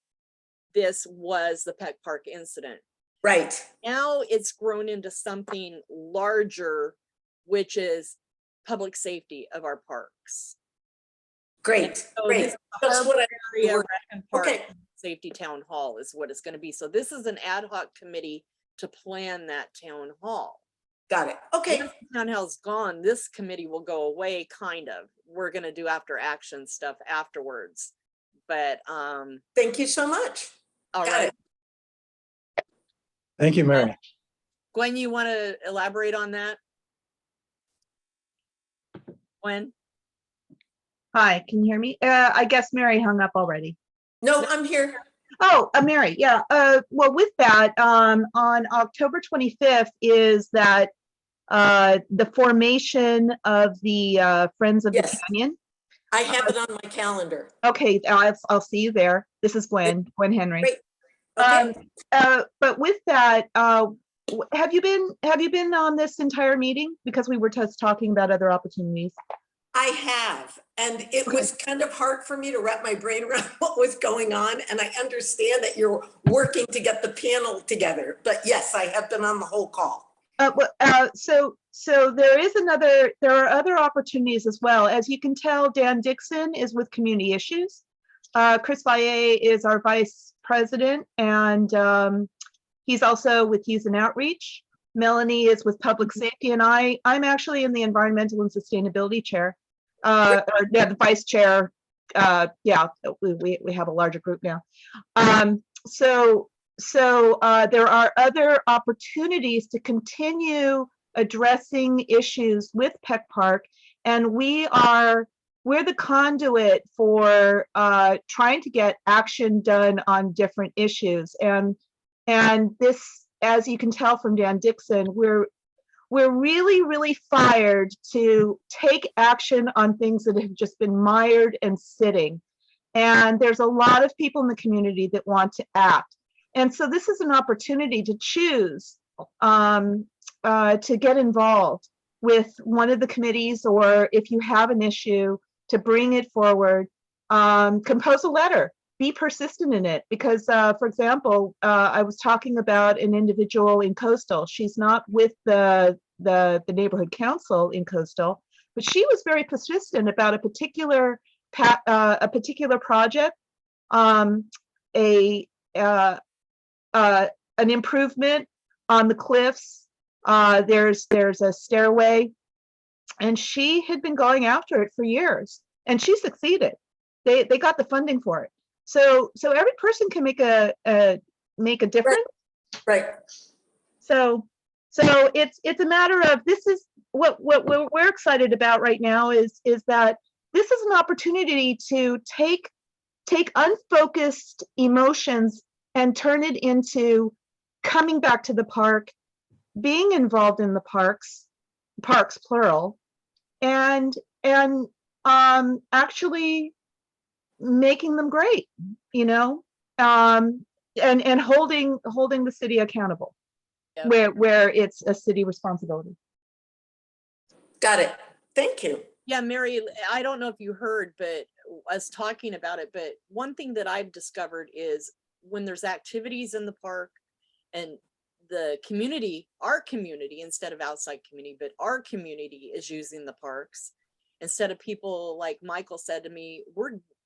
[SPEAKER 1] this was the Peck Park incident.
[SPEAKER 5] Right.
[SPEAKER 1] Now it's grown into something larger, which is public safety of our parks.
[SPEAKER 5] Great.
[SPEAKER 1] So
[SPEAKER 5] Great.
[SPEAKER 1] this is the
[SPEAKER 5] That's
[SPEAKER 1] Harbor
[SPEAKER 5] what
[SPEAKER 1] Area
[SPEAKER 5] we're-
[SPEAKER 1] Rec and Park
[SPEAKER 5] Okay.
[SPEAKER 1] Safety Town Hall is what it's going to be. So this is an ad hoc committee to plan that town hall.
[SPEAKER 5] Got it. Okay.
[SPEAKER 1] Once the town hall's gone, this committee will go away, kind of. We're going to do after action stuff afterwards. But
[SPEAKER 5] Thank you so much.
[SPEAKER 1] all
[SPEAKER 5] Got
[SPEAKER 1] right.
[SPEAKER 5] it.
[SPEAKER 4] Thank you, Mary.
[SPEAKER 1] Gwen, you want to elaborate on that? Gwen?
[SPEAKER 2] Hi, can you hear me? I guess Mary hung up already.
[SPEAKER 5] No, I'm here.
[SPEAKER 2] Oh, Mary, yeah. Well, with that, on October 25th is that the formation of the Friends of the
[SPEAKER 5] Yes.
[SPEAKER 2] Canyon.
[SPEAKER 5] I have it on my calendar.
[SPEAKER 2] Okay, I'll see you there. This is Gwen Henry.
[SPEAKER 5] Great. Okay.
[SPEAKER 2] But with that, have you been on this entire meeting? Because we were just talking about other opportunities.
[SPEAKER 5] I have, and it
[SPEAKER 2] Okay.
[SPEAKER 5] was kind of hard for me to wrap my brain around what was going on. And I understand that you're working to get the panel together, but yes, I have been on the whole call.
[SPEAKER 2] So there are other opportunities as well. As you can tell, Dan Dixon is with community issues. Chris Valle is our vice president, and he's also with youth and outreach. Melanie is with public safety, and I'm actually in the environmental and sustainability chair, or the vice chair. We have a larger group now. So there are other opportunities to continue addressing issues with Peck Park, and we're the conduit for trying to get action done on different issues. And this, as you can tell from Dan Dixon, we're really fired to take action on things that have just been mired and sitting. And there's a lot of people in the community that want to act. And so this is an opportunity to choose to get involved with one of the committees, or if you have an issue, to bring it forward, compose a letter, be persistent in it. Because, for example, I was talking about an individual in Coastal. She's not with the neighborhood council in Coastal, but she was very persistent about a particular project, an improvement on the cliffs. There's a stairway, and she had been going after it for years, and she succeeded. They got the funding for it. So every person can make a difference.
[SPEAKER 5] Right.
[SPEAKER 2] So it's a matter of, this is what we're excited about right now is that this is an opportunity to take unfocused emotions and turn it into coming back to the park, being involved in the parks plural, and actually making them great, and holding the city accountable.
[SPEAKER 1] Yep.
[SPEAKER 2] Where it's a city responsibility.
[SPEAKER 5] Got it. Thank you.
[SPEAKER 1] Yeah, Mary, I don't know if you heard, but us talking about it, but one thing that I've discovered is when there's activities in the park and the community, our community, instead of outside community, but our community is using the parks, Instead of people, like Michael said to me,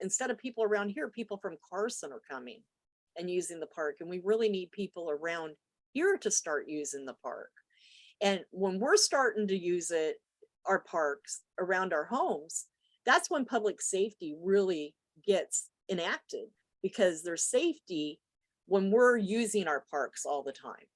[SPEAKER 1] instead of people around here, people from Carson are coming and using the park. And we really need people around here to start using the park. And when we're starting to use it, our parks around our homes, that's when public safety really gets enacted, because there's safety when we're using our parks all the time.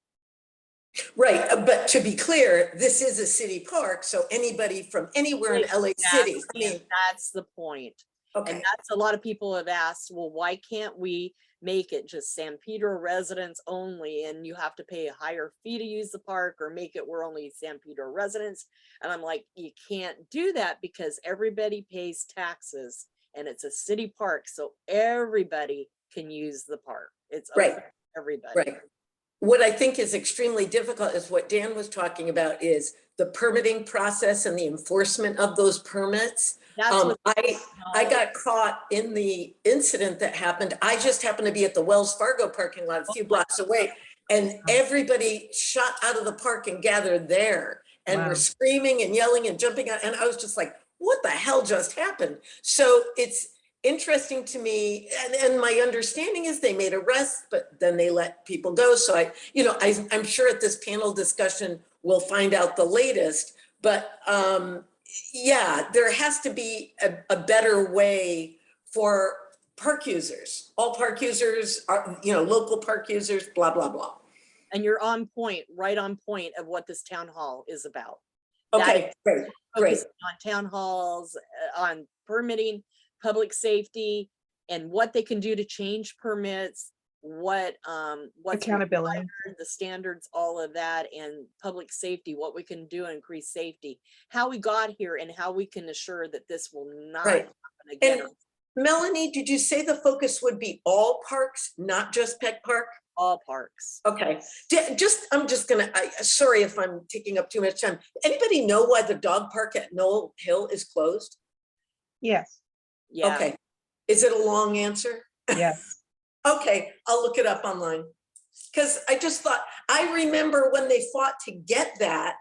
[SPEAKER 5] Right, but to be clear, this is a city park, so anybody from anywhere in LA City, I mean,
[SPEAKER 1] That's the point.
[SPEAKER 5] okay,
[SPEAKER 1] And that's, a lot of people have asked, well, why can't we make it just San Pedro residents only, and you have to pay a higher fee to use the park, or make it we're only San Pedro residents? And I'm like, you can't do that, because everybody pays taxes and it's a city park, so everybody can use the park. It's open
[SPEAKER 5] right,
[SPEAKER 1] to everybody.
[SPEAKER 5] right. What I think is extremely difficult is what Dan was talking about, is the permitting process and the enforcement of those permits.
[SPEAKER 1] That's what
[SPEAKER 5] I got caught in the incident that happened. I just happened to be at the Wells Fargo parking lot a few blocks away, and everybody shot out of the park and gathered there and
[SPEAKER 2] Wow.
[SPEAKER 5] were screaming and yelling and jumping out. And I was just like, what the hell just happened? So it's interesting to me, and my understanding is they made arrests, but then they let people go. So I'm sure at this panel discussion we'll find out the latest, but yeah, there has to be a better way for park users. All park users are, local park users, blah, blah, blah.
[SPEAKER 1] And you're on point, right on point of what this town hall is about.
[SPEAKER 5] Okay, great, great.
[SPEAKER 1] Focusing on town halls, on permitting, public safety, and what they can do to change permits, what's
[SPEAKER 2] Accountability.
[SPEAKER 1] required, the standards, all of that, and public safety, what we can do to increase safety, how we got here, and how we can assure that this will not
[SPEAKER 5] Right.
[SPEAKER 1] happen again.
[SPEAKER 5] And Melanie, did you say the focus would be all parks, not just Peck Park?
[SPEAKER 1] All parks.
[SPEAKER 5] Okay, sorry if I'm taking up too much time. Anybody know why the dog park at Knoll Hill is closed?
[SPEAKER 2] Yes,
[SPEAKER 1] Yeah.
[SPEAKER 5] Okay, is it a long answer?
[SPEAKER 2] yes.
[SPEAKER 5] Okay, I'll look it up online. Because I just thought, I remember when they fought to get that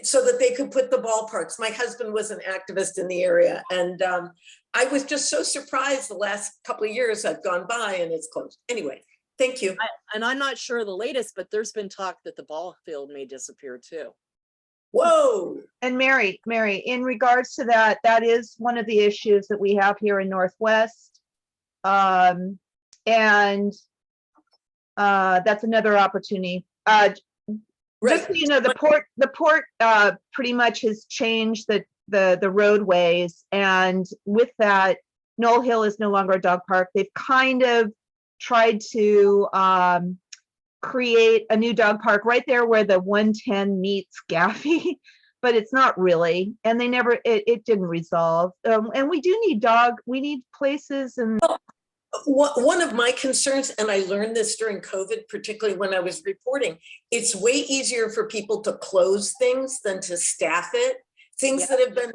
[SPEAKER 5] so that they could put the ballparks. My husband was an activist in the area, and I was just so surprised the last couple of years I've gone by and it's closed. Anyway, thank you.
[SPEAKER 1] And I'm not sure the latest, but there's been talk that the ball field may disappear too.
[SPEAKER 5] Whoa.
[SPEAKER 2] And Mary, in regards to that, that is one of the issues that we have here in Northwest. And that's another opportunity. Just so you know, the port pretty much has changed the roadways, and with that, Knoll Hill is no longer a dog park. They've kind of tried to create a new dog park right there where the 110 meets Gaffey, but it's not really, and it didn't resolve. And we do need we need places. And
[SPEAKER 5] one of my concerns, and I learned this during COVID, particularly when I was reporting, it's way easier for people to close things than to staff it. Things that have been,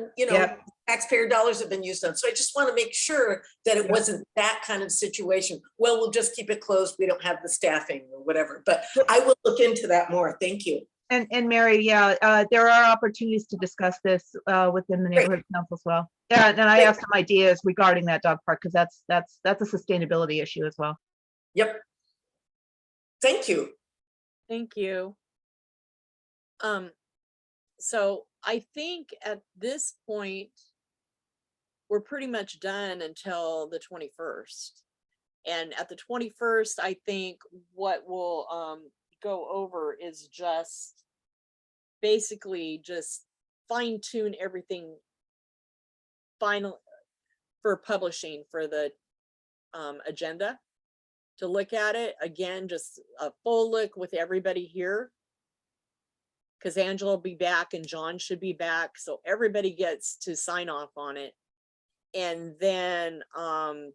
[SPEAKER 5] taxpayer dollars have been used on. So I just want to make sure that it wasn't that kind of situation. Well, we'll just keep it closed. We don't have the staffing or whatever, but I will look into that more. Thank you.
[SPEAKER 2] And Mary, there are opportunities to discuss this within the neighborhood council as well. Yeah, and I have some ideas regarding that dog park, because that's a sustainability issue as well.
[SPEAKER 5] Yep. Thank you.
[SPEAKER 1] Thank you. So I think at this point, we're pretty much done until the 21st. And at the 21st, I think what we'll go over is just basically just fine tune everything final for publishing for the agenda, to look at it again, just a full look with everybody here, because Angela will be back and John should be back, so everybody gets to sign off on it. And then I'll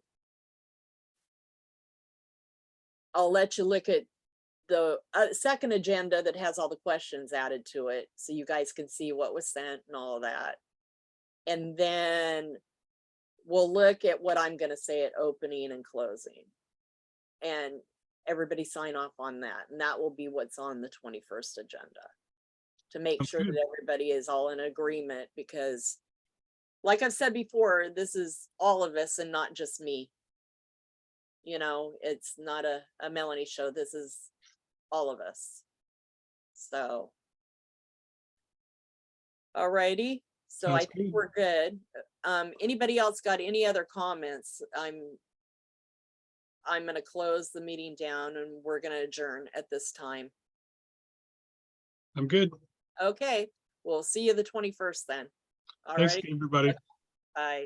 [SPEAKER 1] let you look at the second agenda that has all the questions added to it, so you guys can see what was sent and all of that. And then we'll look at what I'm going to say at opening and closing, and everybody sign off on that. And that will be what's on the 21st agenda, to make sure that everybody is all in agreement, because like I've said before, this is all of us and not just me. You know, it's not a Melanie show. This is all of us. So. Alrighty, so I
[SPEAKER 3] Sounds
[SPEAKER 1] think
[SPEAKER 3] good.
[SPEAKER 1] we're good. Anybody else got any other comments? I'm gonna close the meeting down and we're gonna adjourn at this time.
[SPEAKER 3] I'm good.
[SPEAKER 1] Okay, we'll see you the 21st then. All
[SPEAKER 3] Thanks,
[SPEAKER 1] right,
[SPEAKER 3] everybody.
[SPEAKER 1] bye.